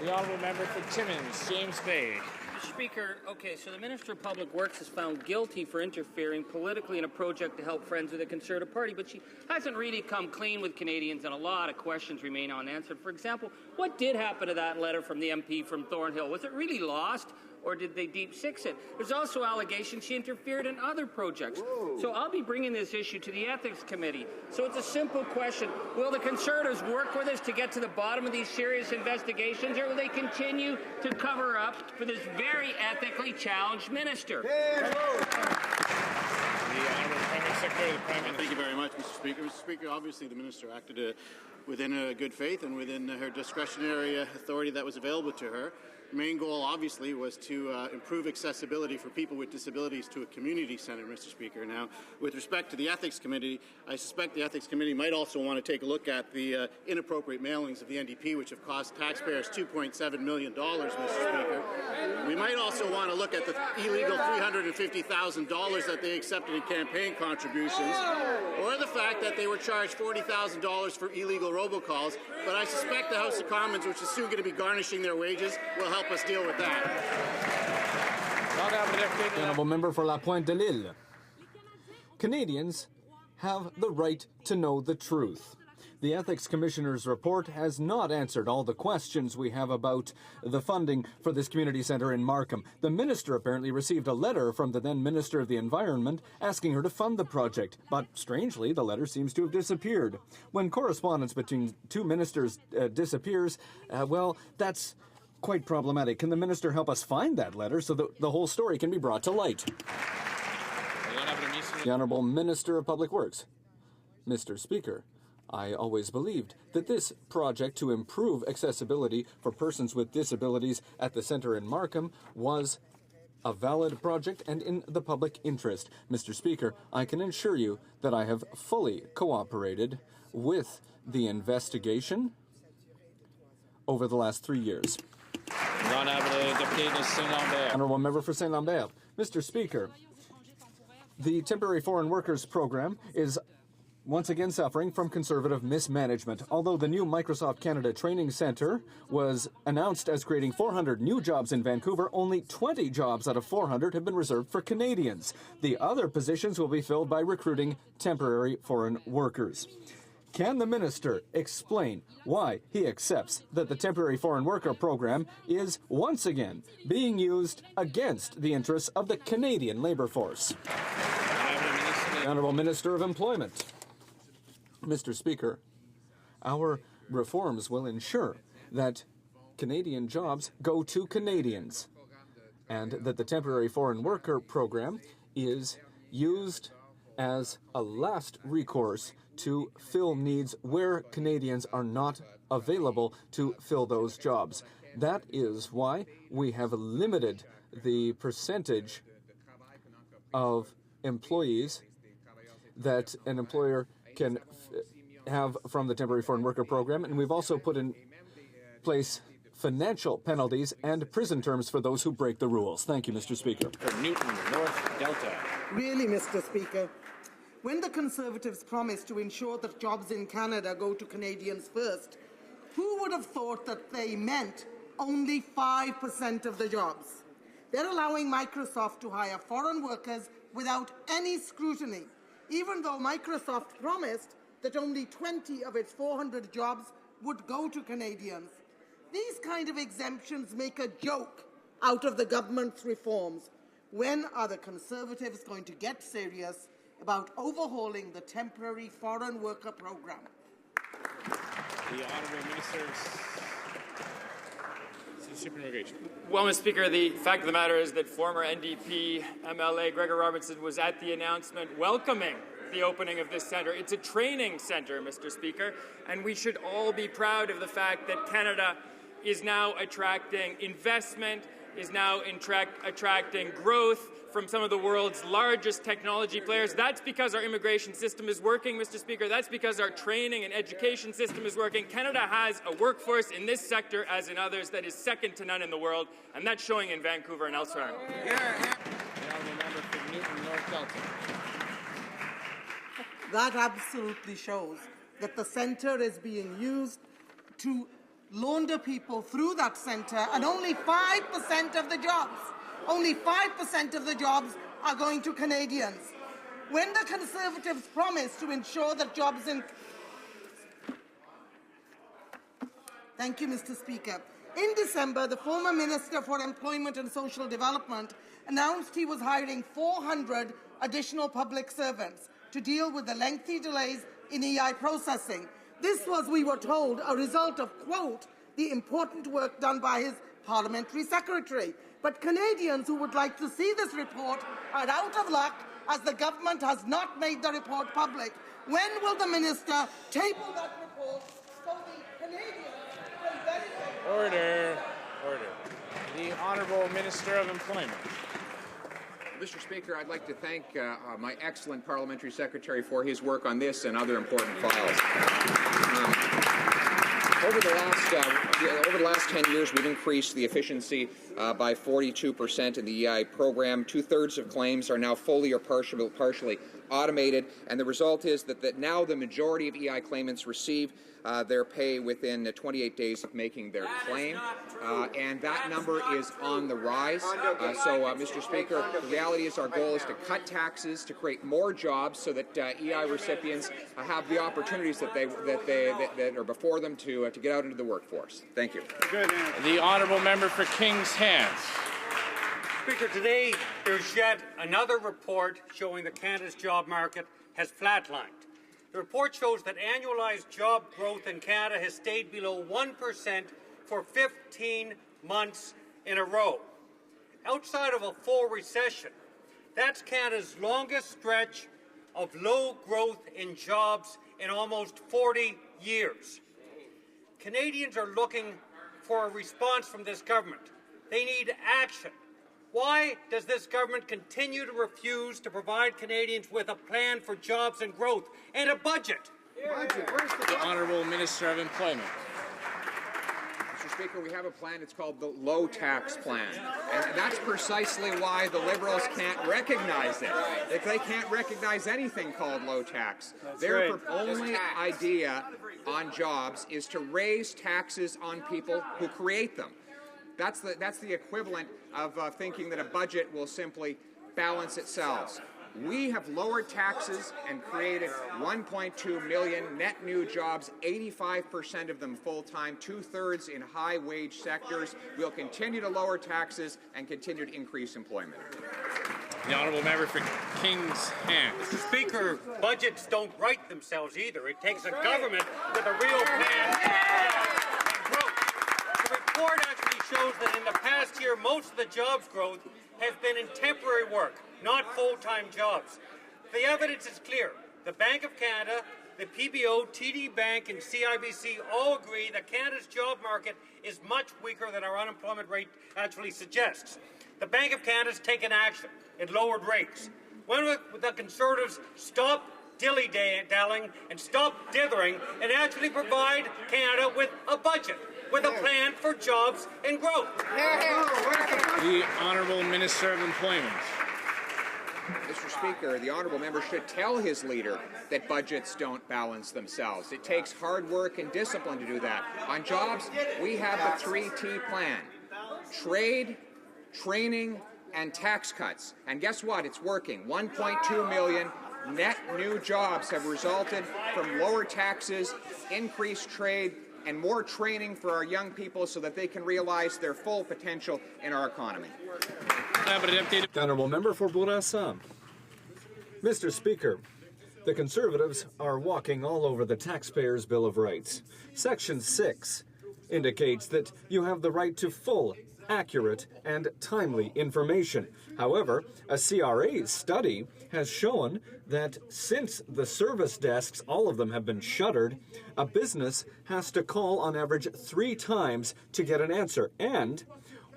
The Honourable Member for Timmins, James Bay. Mr. Speaker, okay, so the Minister of Public Works is found guilty for interfering politically in a project to help friends of the Conservative Party, but she hasn't really come clean with Canadians, and a lot of questions remain unanswered. For example, what did happen to that letter from the MP from Thornhill? Was it really lost, or did they deep six it? There's also allegations she interfered in other projects. Whoa. So I'll be bringing this issue to the Ethics Committee. So it's a simple question. Will the Conservatives work with us to get to the bottom of these serious investigations, or will they continue to cover up for this very ethically challenged minister? Thank you very much, Mr. Speaker. Mr. Speaker, obviously the minister acted within good faith and within her discretionary authority that was available to her. The main goal, obviously, was to improve accessibility for people with disabilities to a community centre, Mr. Speaker. Now, with respect to the Ethics Committee, I suspect the Ethics Committee might also want to take a look at the inappropriate mailings of the NDP, which have cost taxpayers $2.7 million, Mr. Speaker. We might also want to look at the illegal $350,000 that they accepted in campaign contributions, or the fact that they were charged $40,000 for illegal robocalls. But I suspect the House of Commons, which is soon going to be garnishing their wages, will help us deal with that. Honourable Member for La Pointe de l'Île. Canadians have the right to know the truth. The Ethics Commissioner's report has not answered all the questions we have about the funding for this community centre in Markham. The minister apparently received a letter from the then Minister of the Environment asking her to fund the project, but strangely, the letter seems to have disappeared. When correspondence between two ministers disappears, well, that's quite problematic. Can the minister help us find that letter so that the whole story can be brought to light? The Honourable Minister of Public Works. Mr. Speaker, I always believed that this project to improve accessibility for persons with disabilities at the centre in Markham was a valid project and in the public interest. Mr. Speaker, I can assure you that I have fully cooperated with the investigation over the last 3 years. Honourable Member for St. Lambert. Mr. Speaker, the Temporary Foreign Workers Program is once again suffering from conservative mismanagement. Although the new Microsoft Canada Training Centre was announced as creating 400 new jobs in Vancouver, only 20 jobs out of 400 have been reserved for Canadians. The other positions will be filled by recruiting temporary foreign workers. Can the minister explain why he accepts that the Temporary Foreign Worker Program is once again being used against the interests of the Canadian labour force? The Honourable Minister of Employment. Mr. Speaker, our reforms will ensure that Canadian jobs go to Canadians and that the Temporary Foreign Worker Program is used as a last recourse to fill needs where Canadians are not available to fill those jobs. That is why we have limited the percentage of employees that an employer can have from the Temporary Foreign Worker Program, and we've also put in place financial penalties and prison terms for those who break the rules. Thank you, Mr. Speaker. For Newton, North Delta. Really, Mr. Speaker, when the Conservatives promised to ensure that jobs in Canada go to Canadians first, who would have thought that they meant only 5% of the jobs? They're allowing Microsoft to hire foreign workers without any scrutiny, even though Microsoft promised that only 20 of its 400 jobs would go to Canadians. These kind of exemptions make a joke out of the government's reforms. When are the Conservatives going to get serious about overhauling the Temporary Foreign Worker Program? The Honourable Minister of Superannuation. Well, Mr. Speaker, the fact of the matter is that former NDP MLA Gregor Robertson was at the announcement welcoming the opening of this centre. It's a training centre, Mr. Speaker, and we should all be proud of the fact that Canada is now attracting investment, is now attracting growth from some of the world's largest technology players. That's because our immigration system is working, Mr. Speaker. That's because our training and education system is working. Canada has a workforce in this sector, as in others, that is second to none in the world, and that's showing in Vancouver and elsewhere. That absolutely shows that the centre is being used to launder people through that centre, and only 5% of the jobs are going to Canadians. When the Conservatives promised to ensure that jobs in... Thank you, Mr. Speaker. In December, the former Minister for Employment and Social Development announced he was hiring 400 additional public servants to deal with the lengthy delays in EI processing. This was, we were told, a result of, quote, the important work done by his parliamentary secretary. But Canadians who would like to see this report are out of luck, as the government has not made the report public. When will the minister table that report so the Canadians can benefit? Order. The Honourable Minister of Employment. Mr. Speaker, I'd like to thank my excellent parliamentary secretary for his work on this and other important files. Over the last 10 years, we've increased the efficiency by 42% in the EI program. 2/3 of claims are now fully or partially automated, and the result is that now the majority of EI claimants receive their pay within 28 days of making their claim, and that number is on the rise. Mr. Speaker, the reality is our goal is to cut taxes, to create more jobs so that EI recipients have the opportunities that are before them to get out into the workforce. Thank you. The honourable member for Kings Hands. Speaker, today there's yet another report showing that Canada's job market has flatlined. The report shows that annualized job growth in Canada has stayed below 1% for 15 months in a row. Outside of a full recession, that's Canada's longest stretch of low growth in jobs in almost 40 years. Canadians are looking for a response from this government. They need action. Why does this government continue to refuse to provide Canadians with a plan for jobs and growth and a budget? The Honourable Minister of Employment. Mr. Speaker, we have a plan. It's called the Low Tax Plan. And that's precisely why the Liberals can't recognize it. They can't recognize anything called low tax. Their only idea on jobs is to raise taxes on people who create them. That's the equivalent of thinking that a budget will simply balance itself. We have lowered taxes and created 1.2 million net new jobs, 85% of them full-time, 2/3 in high-wage sectors. We'll continue to lower taxes and continue to increase employment. The honourable member for Kings Hands. Mr. Speaker, budgets don't write themselves either. It takes a government with a real plan for growth. The report actually shows that in the past year, most of the jobs growth has been in temporary work, not full-time jobs. The evidence is clear. The Bank of Canada, the PBO, TD Bank, and CIBC all agree that Canada's job market is much weaker than our unemployment rate actually suggests. The Bank of Canada has taken action. It lowered rates. When will the Conservatives stop dilly-dallying and stop dithering and actually provide Canada with a budget, with a plan for jobs and growth? The Honourable Minister of Employment. Mr. Speaker, the honourable member should tell his leader that budgets don't balance themselves. It takes hard work and discipline to do that. On jobs, we have the 3T plan. Trade, training, and tax cuts. And guess what? It's working. 1.2 million net new jobs have resulted from lower taxes, increased trade, and more training for our young people so that they can realize their full potential in our economy. The honourable member for Bourassa. Mr. Speaker, the Conservatives are walking all over the Taxpayers' Bill of Rights. Section 6 indicates that you have the right to full, accurate, and timely information. However, a CRA study has shown that since the service desks, all of them have been shuttered, a business has to call on average 3 times to get an answer. And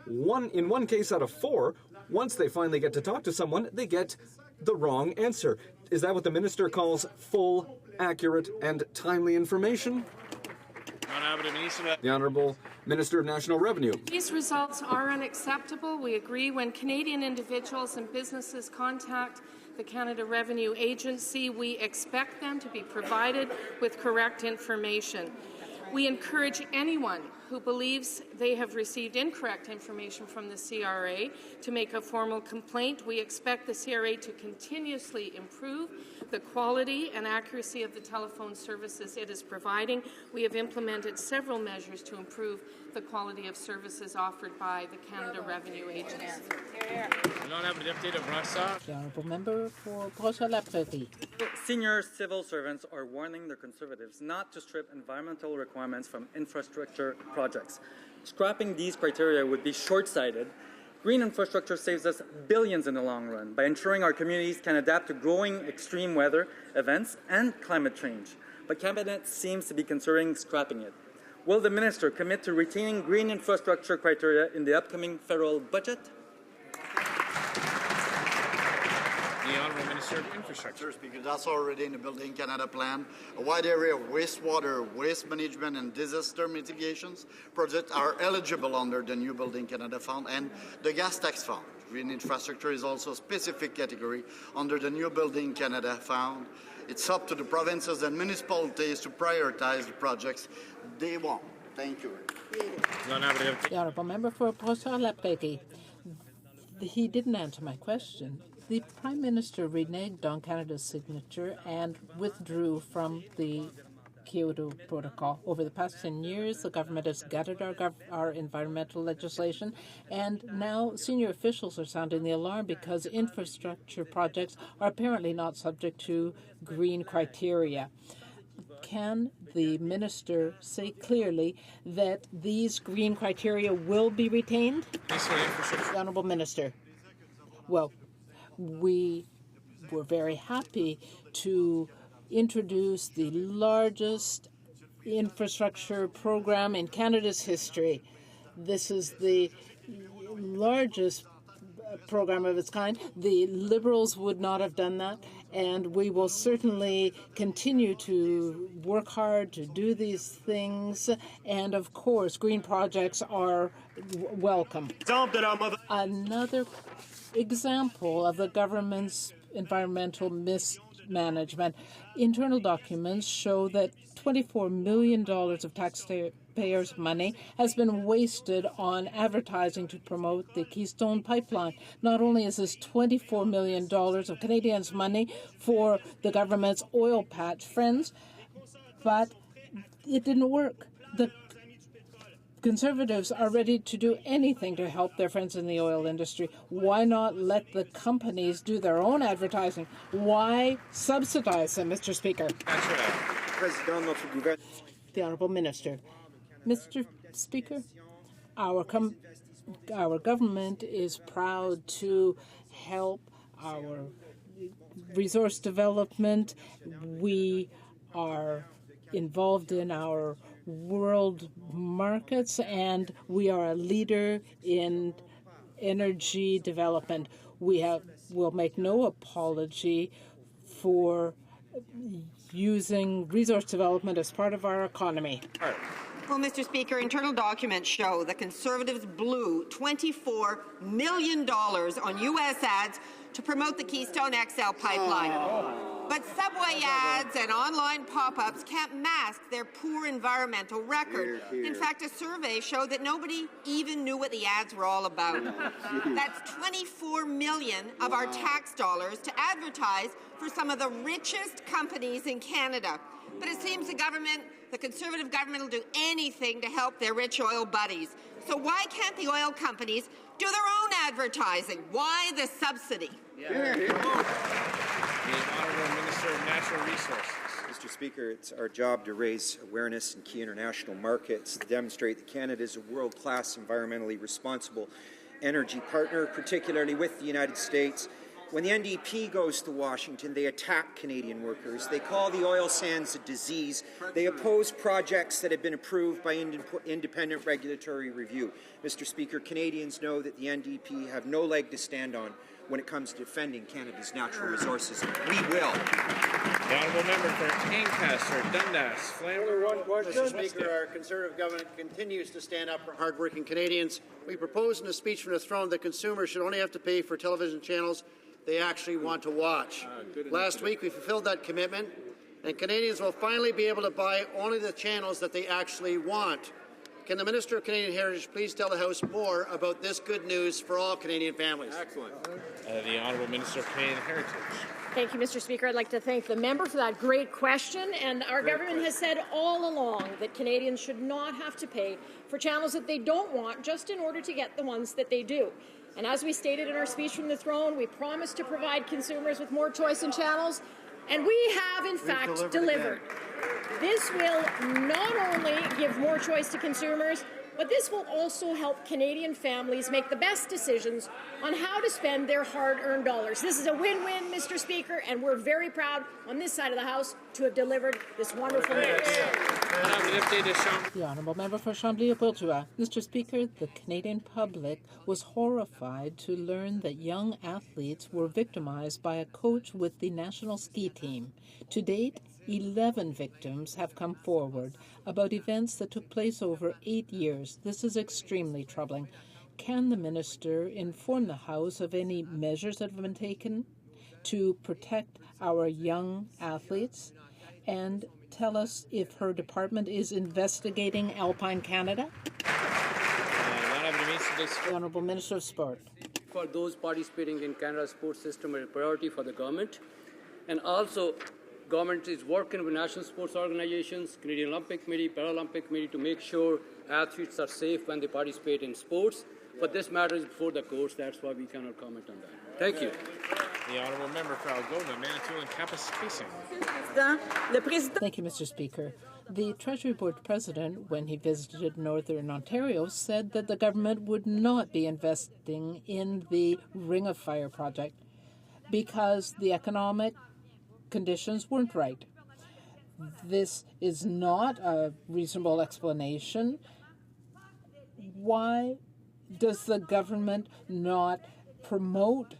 in one case out of 4, once they finally get to talk to someone, they get the wrong answer. Is that what the minister calls full, accurate, and timely information? The Honourable Minister of National Revenue. These results are unacceptable. We agree when Canadian individuals and businesses contact the Canada Revenue Agency, we expect them to be provided with correct information. We encourage anyone who believes they have received incorrect information from the CRA to make a formal complaint. We expect the CRA to continuously improve the quality and accuracy of the telephone services it is providing. We have implemented several measures to improve the quality of services offered by the Canada Revenue Agency. The honourable member for Brossard-La Prairie. Senior civil servants are warning their Conservatives not to strip environmental requirements from infrastructure projects. Scrapping these criteria would be short-sighted. Green infrastructure saves us billions in the long run by ensuring our communities can adapt to growing extreme weather events and climate change. But Cabinet seems to be considering scrapping it. Will the minister commit to retaining green infrastructure criteria in the upcoming federal budget? The Honourable Minister of Infrastructure. Mr. Speaker, that's already in the Building Canada plan. A wide area of wastewater, waste management and disaster mitigations projects are eligible under the new Building Canada fund and the gas tax fund. Green infrastructure is also a specific category under the new Building Canada fund. It's up to the provinces and municipalities to prioritize the projects they want. Thank you. The Honourable Member for Brossard-Laprétie. He didn't answer my question. The Prime Minister reneged on Canada's signature and withdrew from the Kyoto Protocol. Over the past 10 years, the government has gutted our environmental legislation, and now senior officials are sounding the alarm because infrastructure projects are apparently not subject to green criteria. Can the minister say clearly that these green criteria will be retained? The Honourable Minister. Well, we were very happy to introduce the largest infrastructure program in Canada's history. This is the largest program of its kind. The Liberals would not have done that, and we will certainly continue to work hard to do these things. And of course, green projects are welcome. Another example of the government's environmental mismanagement. Internal documents show that $24 million of taxpayers' money has been wasted on advertising to promote the Keystone Pipeline. Not only is this $24 million of Canadians' money for the government's oil patch friends, but it didn't work. The Conservatives are ready to do anything to help their friends in the oil industry. Why not let the companies do their own advertising? Why subsidize them, Mr. Speaker? The Honourable Minister. Mr. Speaker, our government is proud to help our resource development. We are involved in our world markets, and we are a leader in energy development. We'll make no apology for using resource development as part of our economy. Well, Mr. Speaker, internal documents show the Conservatives blew $24 million on U.S. ads to promote the Keystone XL pipeline. But subway ads and online pop-ups can't mask their poor environmental record. In fact, a survey showed that nobody even knew what the ads were all about. That's $24 million of our tax dollars to advertise for some of the richest companies in Canada. But it seems the Conservative government will do anything to help their rich oil buddies. So why can't the oil companies do their own advertising? Why the subsidy? The Honourable Minister of Natural Resources. Mr. Speaker, it's our job to raise awareness in key international markets, to demonstrate that Canada is a world-class environmentally responsible energy partner, particularly with the United States. When the NDP goes to Washington, they attack Canadian workers. They call the oil sands a disease. They oppose projects that have been approved by independent regulatory review. Mr. Speaker, Canadians know that the NDP have no leg to stand on when it comes to defending Canada's natural resources. We will. The Honourable Member for Ancaster, Dundas, Flamborough. One question. Mr. Speaker, our Conservative government continues to stand up for hardworking Canadians. We proposed in a speech from the throne that consumers should only have to pay for television channels they actually want to watch. Last week, we fulfilled that commitment, and Canadians will finally be able to buy only the channels that they actually want. Can the Minister of Canadian Heritage please tell the House more about this good news for all Canadian families? Excellent. The Honourable Minister of Canadian Heritage. Thank you, Mr. Speaker. I'd like to thank the member for that great question. And our government has said all along that Canadians should not have to pay for channels that they don't want just in order to get the ones that they do. And as we stated in our speech from the throne, we promised to provide consumers with more choice in channels, and we have, in fact, delivered. This will not only give more choice to consumers, but this will also help Canadian families make the best decisions on how to spend their hard-earned dollars. This is a win-win, Mr. Speaker, and we're very proud on this side of the House to have delivered this wonderful news. The Honourable Member for Chambly-Bourgeois. Mr. Speaker, the Canadian public was horrified to learn that young athletes were victimized by a coach with the national ski team. To date, 11 victims have come forward about events that took place over 8 years. This is extremely troubling. Can the minister inform the House of any measures that have been taken to protect our young athletes, and tell us if her department is investigating Alpine Canada? The Honourable Minister of Sport. For those participating in Canada's sports system is a priority for the government. And also, government is working with national sports organizations, Canadian Olympic Committee, Paralympic Committee to make sure athletes are safe when they participate in sports. But this matter is before the courts, that's why we cannot comment on that. Thank you. The Honourable Member for Algona, Manitoulin, Kapuskasing. Thank you, Mr. Speaker. The Treasury Board President, when he visited Northern Ontario, said that the government would not be investing in the Ring of Fire project because the economic conditions weren't right. This is not a reasonable explanation. Why does the government not promote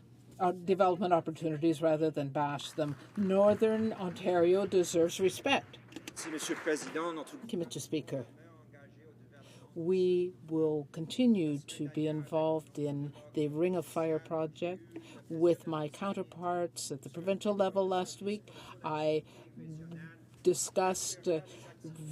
development opportunities rather than bash them? Northern Ontario deserves respect. Thank you, Mr. Speaker. We will continue to be involved in the Ring of Fire project with my counterparts at the provincial level last week. I discussed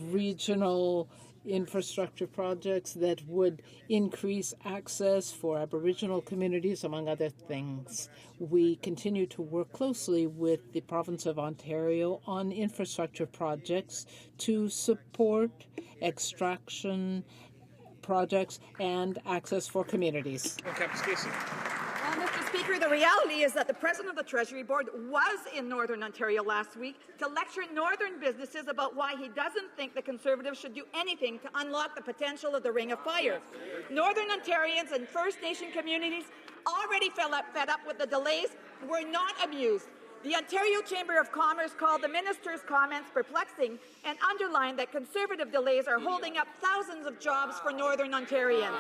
regional infrastructure projects that would increase access for Aboriginal communities, among other things. We continue to work closely with the province of Ontario on infrastructure projects to support extraction projects and access for communities. Well, Mr. Speaker, the reality is that the President of the Treasury Board was in Northern Ontario last week to lecture Northern businesses about why he doesn't think the Conservatives should do anything to unlock the potential of the Ring of Fire. Northern Ontarians and First Nation communities already fed up with the delays were not amused. The Ontario Chamber of Commerce called the minister's comments perplexing and underlined that Conservative delays are holding up thousands of jobs for Northern Ontarians.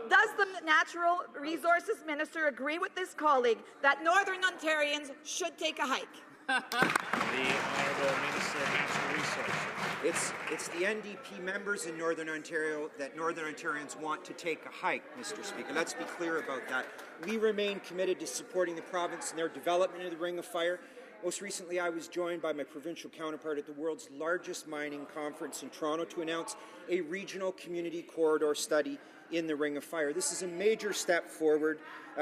Does the Natural Resources Minister agree with this colleague that Northern Ontarians should take a hike? The Honourable Minister of Natural Resources. It's the NDP members in Northern Ontario that Northern Ontarians want to take a hike, Mr. Speaker. Let's be clear about that. We remain committed to supporting the province in their development of the Ring of Fire. Most recently, I was joined by my provincial counterpart at the world's largest mining conference in Toronto to announce a regional community corridor study in the Ring of Fire. This is a major step forward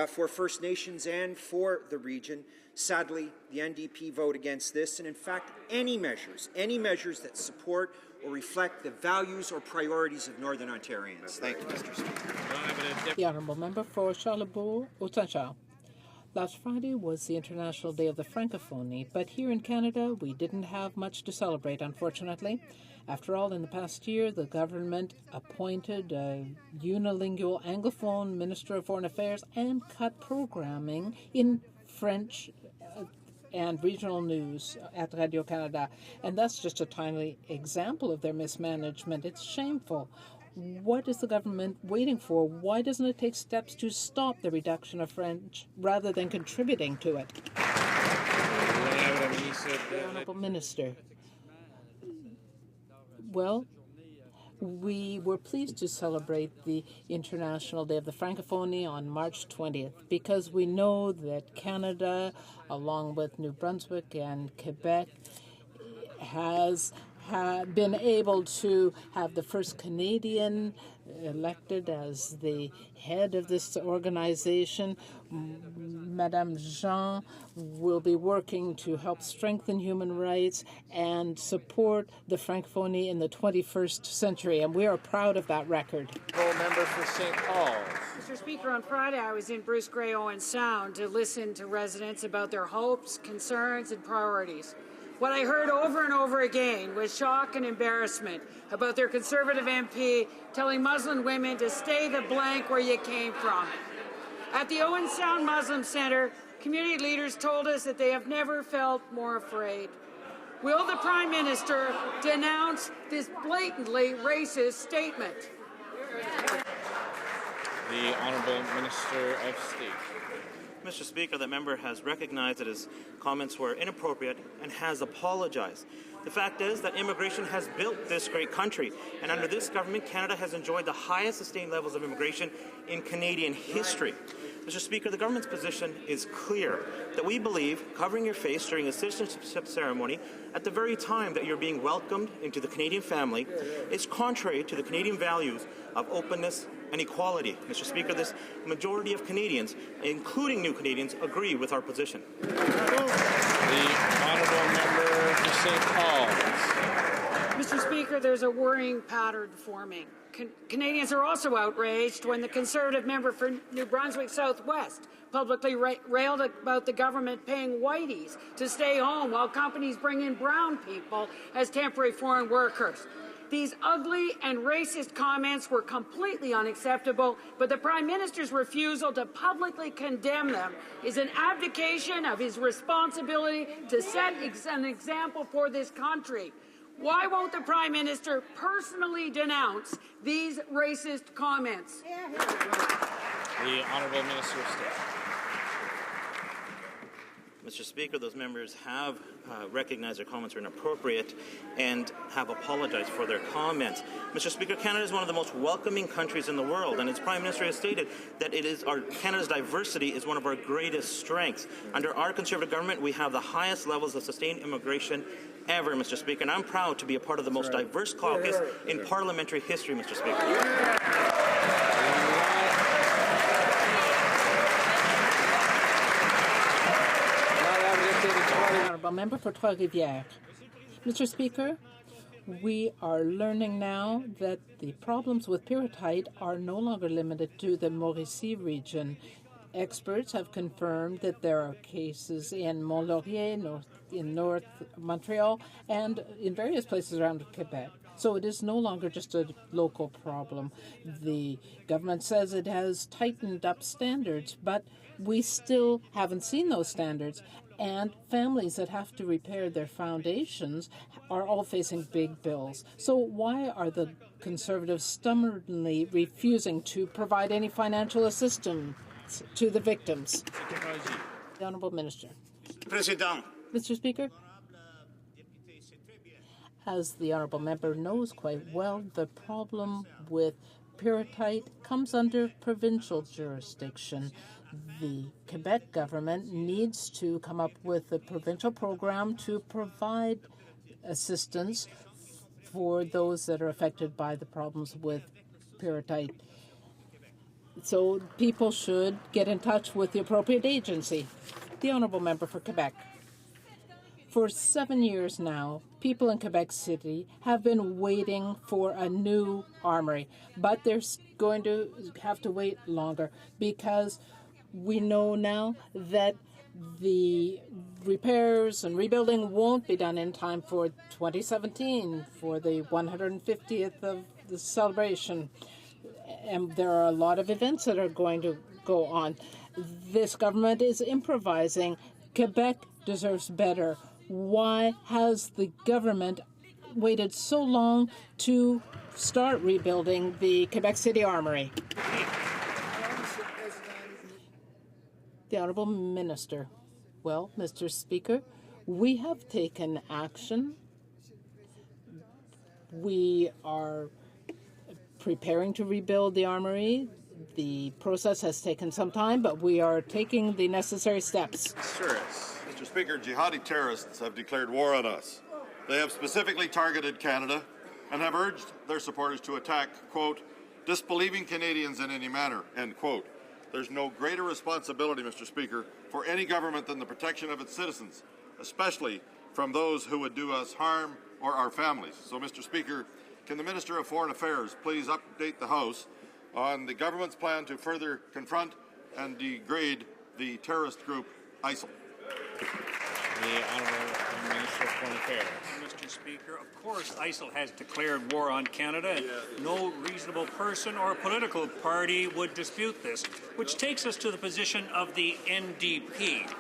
for First Nations and for the region. Sadly, the NDP vote against this, and in fact, any measures that support or reflect the values or priorities of Northern Ontarians. Thank you, Mr. Speaker. The Honourable Member for Charlebourg-Haute-Saint-Charles. Last Friday was the International Day of the Francophonie, but here in Canada, we didn't have much to celebrate, unfortunately. After all, in the past year, the government appointed a unilingual Anglophone Minister of Foreign Affairs and cut programming in French and regional news at Radio-Canada. And that's just a tiny example of their mismanagement. It's shameful. What is the government waiting for? Why doesn't it take steps to stop the reduction of French rather than contributing to it? The Honourable Minister. Well, we were pleased to celebrate the International Day of the Francophonie on March 20th because we know that Canada, along with New Brunswick and Quebec, has been able to have the first Canadian elected as the head of this organization. Madame Jean will be working to help strengthen human rights and support the Francophonie in the 21st century, and we are proud of that record. Member for St. Paul. Mr. Speaker, on Friday I was in Bruce Grey Owen Sound to listen to residents about their hopes, concerns, and priorities. What I heard over and over again was shock and embarrassment about their Conservative MP telling Muslim women to stay the blank where you came from. At the Owen Sound Muslim Centre, community leaders told us that they have never felt more afraid. Will the Prime Minister denounce this blatantly racist statement? The Honourable Minister of State. Mr. Speaker, the member has recognized that his comments were inappropriate and has apologized. The fact is that immigration has built this great country, and under this government, Canada has enjoyed the highest sustained levels of immigration in Canadian history. Mr. Speaker, the government's position is clear, that we believe covering your face during a citizenship ceremony at the very time that you're being welcomed into the Canadian family is contrary to the Canadian values of openness and equality. Mr. Speaker, this majority of Canadians, including new Canadians, agree with our position. The Honourable Member for St. Paul's. Mr. Speaker, there's a worrying pattern forming. Canadians are also outraged when the Conservative member for New Brunswick Southwest publicly railed about the government paying whiteys to stay home while companies bring in brown people as temporary foreign workers. These ugly and racist comments were completely unacceptable, but the Prime Minister's refusal to publicly condemn them is an abdication of his responsibility to set an example for this country. Why won't the Prime Minister personally denounce these racist comments? The Honourable Minister of State. Mr. Speaker, those members have recognized their comments are inappropriate and have apologized for their comments. Mr. Speaker, Canada is one of the most welcoming countries in the world, and its Prime Minister has stated that Canada's diversity is one of our greatest strengths. Under our Conservative government, we have the highest levels of sustained immigration ever, Mr. Speaker, and I'm proud to be a part of the most diverse caucus in parliamentary history, Mr. Speaker. Honourable Member for Trois-Rivières. Mr. Speaker, we are learning now that the problems with pyrrhotite are no longer limited to the Mauricie region. Experts have confirmed that there are cases in Mont-Laurier, in North Montreal, and in various places around Quebec. So it is no longer just a local problem. The government says it has tightened up standards, but we still haven't seen those standards. And families that have to repair their foundations are all facing big bills. So why are the Conservatives stubbornly refusing to provide any financial assistance to the victims? The Honourable Minister. President. Mr. Speaker, as the Honourable Member knows quite well, the problem with pyrrhotite comes under provincial jurisdiction. The Quebec government needs to come up with a provincial program to provide assistance for those that are affected by the problems with pyrrhotite. So people should get in touch with the appropriate agency. The Honourable Member for Quebec. For 7 years now, people in Quebec City have been waiting for a new armory, but they're going to have to wait longer because we know now that the repairs and rebuilding won't be done in time for 2017, for the 150th of the celebration. And there are a lot of events that are going to go on. This government is improvising. Quebec deserves better. Why has the government waited so long to start rebuilding the Quebec City Armory? The Honourable Minister. Well, Mr. Speaker, we have taken action. We are preparing to rebuild the armory. The process has taken some time, but we are taking the necessary steps. Mr. Speaker, jihadi terrorists have declared war on us. They have specifically targeted Canada and have urged their supporters to attack, quote, disbelieving Canadians in any manner, end quote. There's no greater responsibility, Mr. Speaker, for any government than the protection of its citizens, especially from those who would do us harm or our families. So, Mr. Speaker, can the Minister of Foreign Affairs please update the House on the government's plan to further confront and degrade the terrorist group ISIL? The Honourable Minister of Foreign Affairs. Mr. Speaker, of course ISIL has declared war on Canada. No reasonable person or political party would dispute this, which takes us to the position of the NDP.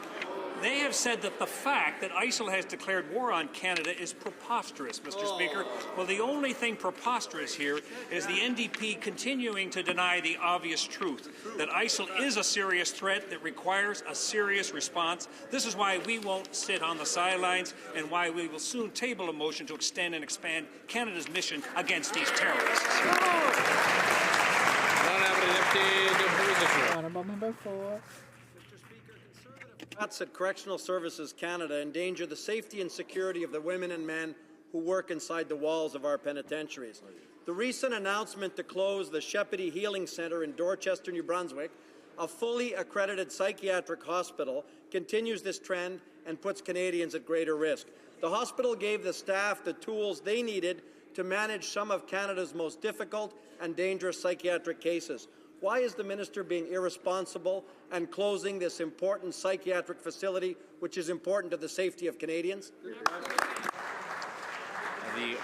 They have said that the fact that ISIL has declared war on Canada is preposterous, Mr. Speaker. Well, the only thing preposterous here is the NDP continuing to deny the obvious truth, that ISIL is a serious threat that requires a serious response. This is why we won't sit on the sidelines and why we will soon table a motion to extend and expand Canada's mission against these terrorists. Honourable Member for Threats at Correctional Services Canada endanger the safety and security of the women and men who work inside the walls of our penitentiaries. The recent announcement to close the Shepady Healing Centre in Dorchester, New Brunswick, a fully accredited psychiatric hospital, continues this trend and puts Canadians at greater risk. The hospital gave the staff the tools they needed to manage some of Canada's most difficult and dangerous psychiatric cases. Why is the minister being irresponsible and closing this important psychiatric facility, which is important to the safety of Canadians? The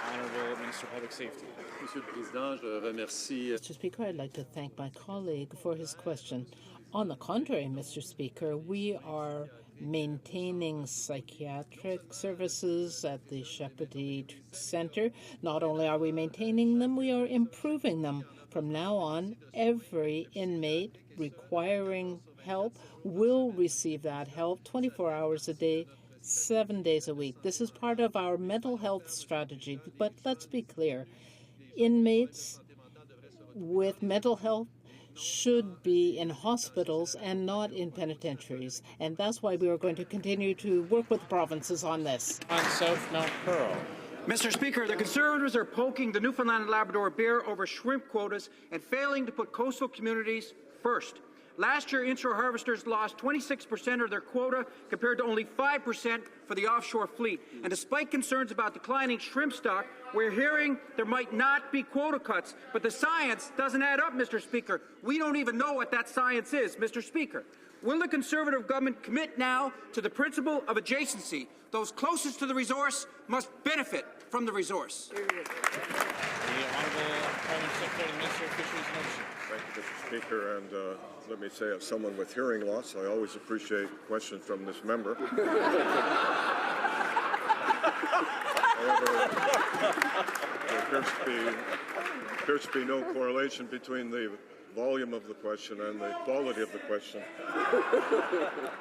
Honourable Minister of Public Safety. Mr. Speaker, I'd like to thank my colleague for his question. On the contrary, Mr. Speaker, we are maintaining psychiatric services at the Shepady Centre. Not only are we maintaining them, we are improving them. From now on, every inmate requiring help will receive that help 24 hours a day, 7 days a week. This is part of our mental health strategy. But let's be clear, inmates with mental health should be in hospitals and not in penitentiaries. And that's why we are going to continue to work with provinces on this. On South Mount Pearl. Mr. Speaker, the Conservatives are poking the Newfoundland and Labrador bear over shrimp quotas and failing to put coastal communities first. Last year, inshore harvesters lost 26% of their quota compared to only 5% for the offshore fleet. And despite concerns about declining shrimp stock, we're hearing there might not be quota cuts. But the science doesn't add up, Mr. Speaker. We don't even know what that science is, Mr. Speaker. Will the Conservative government commit now to the principle of adjacency? Those closest to the resource must benefit from the resource. The Honourable Parliament Secretary, Minister of Fisheries and Oceans. Thank you, Mr. Speaker, and let me say, as someone with hearing loss, I always appreciate questions from this member. However, there appears to be no correlation between the volume of the question and the quality of the question.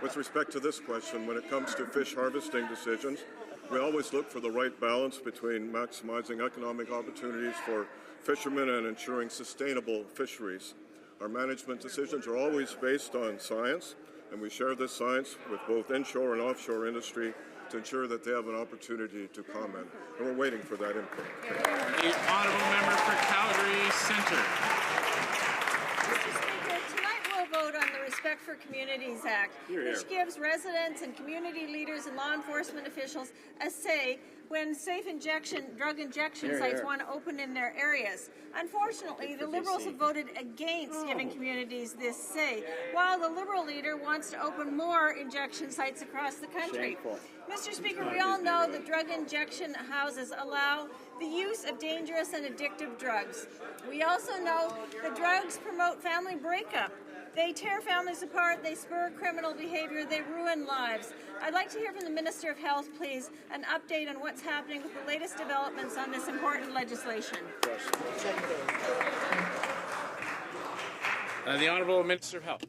With respect to this question, when it comes to fish harvesting decisions, we always look for the right balance between maximizing economic opportunities for fishermen and ensuring sustainable fisheries. Our management decisions are always based on science, and we share this science with both inshore and offshore industry to ensure that they have an opportunity to comment. And we're waiting for that input. The Honourable Member for Calgary Centre. Tonight we'll vote on the Respect for Communities Act, which gives residents and community leaders and law enforcement officials a say when safe drug injection sites want to open in their areas. Unfortunately, the Liberals have voted against giving communities this say, while the Liberal leader wants to open more injection sites across the country. Mr. Speaker, we all know that drug injection houses allow the use of dangerous and addictive drugs. We also know that drugs promote family breakup. They tear families apart, they spur criminal behavior, they ruin lives. I'd like to hear from the Minister of Health, please, an update on what's happening with the latest developments on this important legislation. The Honourable Minister of Health.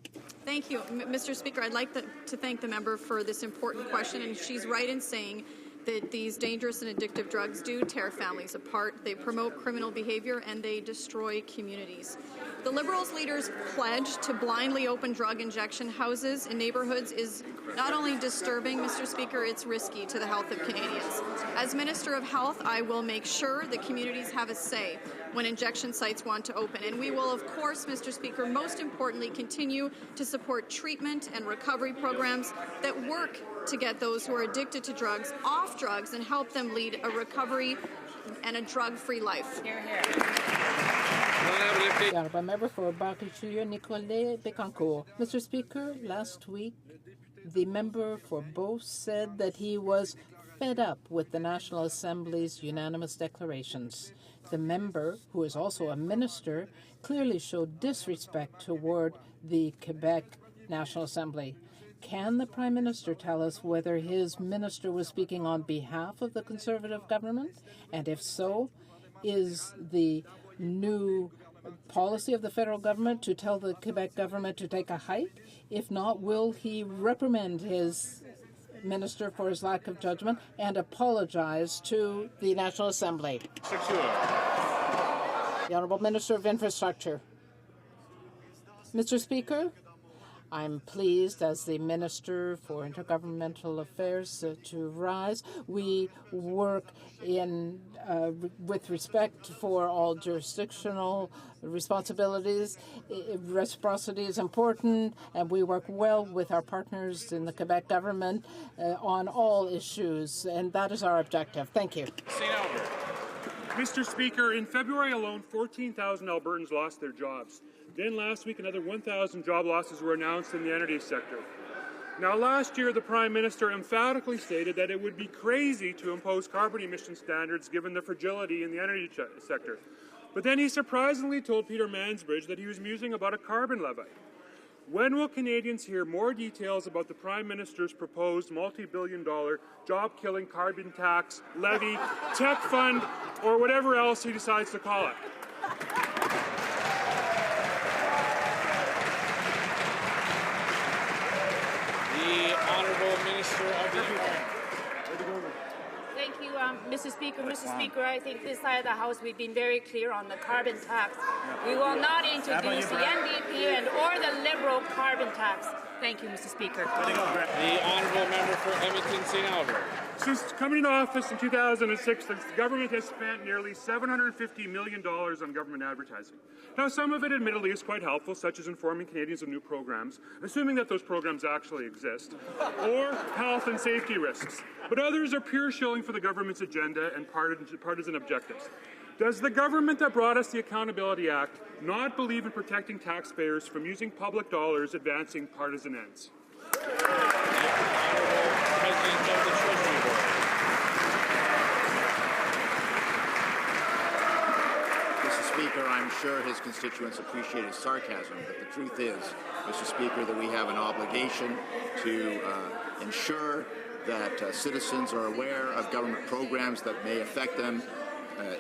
Thank you, Mr. Speaker. I'd like to thank the member for this important question, and she's right in saying that these dangerous and addictive drugs do tear families apart, they promote criminal behavior, and they destroy communities. The Liberals' leaders' pledge to blindly open drug injection houses in neighbourhoods is not only disturbing, Mr. Speaker, it's risky to the health of Canadians. As Minister of Health, I will make sure that communities have a say when injection sites want to open. And we will, of course, Mr. Speaker, most importantly, continue to support treatment and recovery programs that work to get those who are addicted to drugs off drugs and help them lead a recovery and a drug-free life. Hear, hear. The Honourable Member for Barclay Nicolet Bécancourt. Mr. Speaker, last week the member for Beauce said that he was fed up with the National Assembly's unanimous declarations. The member, who is also a minister, clearly showed disrespect toward the Quebec National Assembly. Can the Prime Minister tell us whether his minister was speaking on behalf of the Conservative government? And if so, is the new policy of the federal government to tell the Quebec government to take a hike? If not, will he reprimand his minister for his lack of judgment and apologize to the National Assembly? The Honourable Minister of Infrastructure. Mr. Speaker, I'm pleased as the Minister for Intergovernmental Affairs to rise. We work in with respect for all jurisdictional responsibilities. Reciprocity is important, and we work well with our partners in the Quebec government on all issues, and that is our objective. Thank you. St. Albert. Mr. Speaker, in February alone, 14,000 Albertans lost their jobs. Then last week, another 1,000 job losses were announced in the energy sector. Now, last year, the Prime Minister emphatically stated that it would be crazy to impose carbon emission standards given the fragility in the energy sector. But then he surprisingly told Peter Mansbridge that he was musing about a carbon levy. When will Canadians hear more details about the Prime Minister's proposed multi-billion-dollar job-killing carbon tax, levy, tech fund, or whatever else he decides to call it? The Honourable Minister of the Environment. Thank you, Mr. Speaker. Mr. Speaker, I think this side of the House we've been very clear on the carbon tax. We will not introduce the NDP and or the Liberal carbon tax. Thank you, Mr. Speaker. The Honourable Member for Edmonton St. Albert. Since coming into office in 2006, the government has spent nearly $750 million on government advertising. Now, some of it admittedly is quite helpful, such as informing Canadians of new programs, assuming that those programs actually exist, or health and safety risks. But others are pure shilling for the government's agenda and partisan objectives. Does the government that brought us the Accountability Act not believe in protecting taxpayers from using public dollars advancing partisan ends? President of the Treasury Board. Mr. Speaker, I'm sure his constituents appreciate his sarcasm, but the truth is, Mr. Speaker, that we have an obligation to ensure that citizens are aware of government programs that may affect them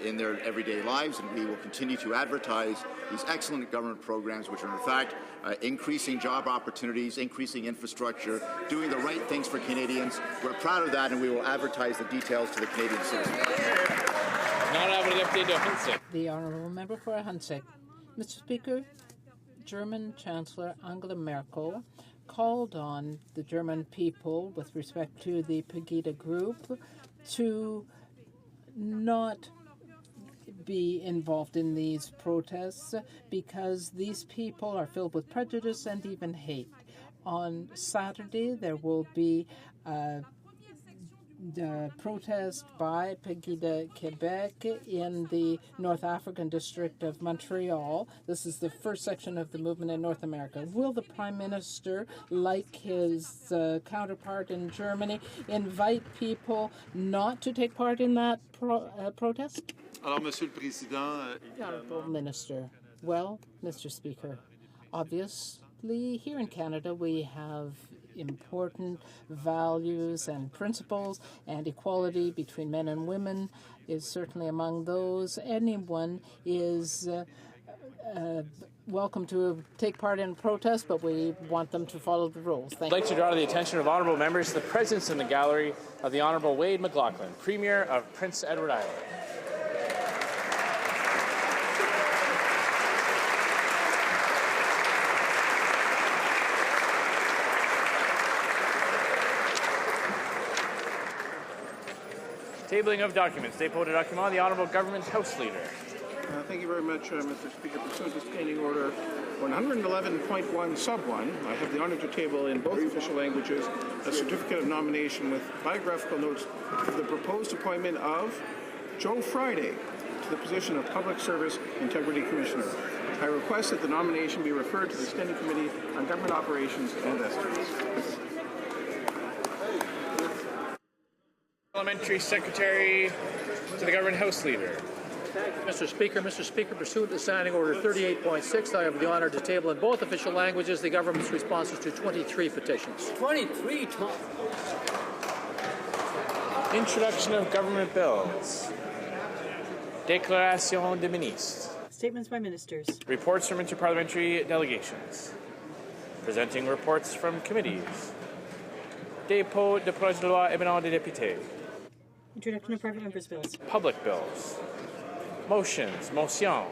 in their everyday lives, and we will continue to advertise these excellent government programs, which are in fact increasing job opportunities, increasing infrastructure, doing the right things for Canadians. We're proud of that, and we will advertise the details to the Canadian citizens. The Honourable Member for Hunsik. Mr. Speaker, German Chancellor Angela Merkel called on the German people with respect to the Pegida group to not be involved in these protests because these people are filled with prejudice and even hate. On Saturday, there will be the protest by Pegida Quebec in the North African district of Montreal. This is the first section of the movement in North America. Will the Prime Minister, like his counterpart in Germany, invite people not to take part in that protest? Alors, Monsieur le Président, Honourable Minister. Well, Mr. Speaker, obviously here in Canada we have important values and principles, and equality between men and women is certainly among those. Anyone is welcome to take part in protest, but we want them to follow the rules. I'd like to draw to the attention of honourable members the presence in the gallery of the Honourable Wade McLaughlin, Premier of Prince Edward Island. Tabling of documents. Dépôt de documents. The Honourable Government House Leader. Thank you very much, Mr. Speaker. Pursuant to Standing Order 111.1 sub 1, I have the honour to table in both official languages a certificate of nomination with biographical notes of the proposed appointment of Joe Friday to the position of Public Service Integrity Commissioner. I request that the nomination be referred to the Standing Committee on Government Operations and Estimates. Parliamentary Secretary to the Government House Leader. Mr. Speaker, pursuant to Standing Order 38.6, I have the honor to table in both official languages the government's responses to 23 petitions. 23 times. Introduction of government bills. Déclaration des ministres. Statements by ministers. Reports from interparliamentary delegations. Presenting reports from committees. Dépôt de projet de loi émanant des députés. Introduction of private members' bills. Public bills. Motions. Motion.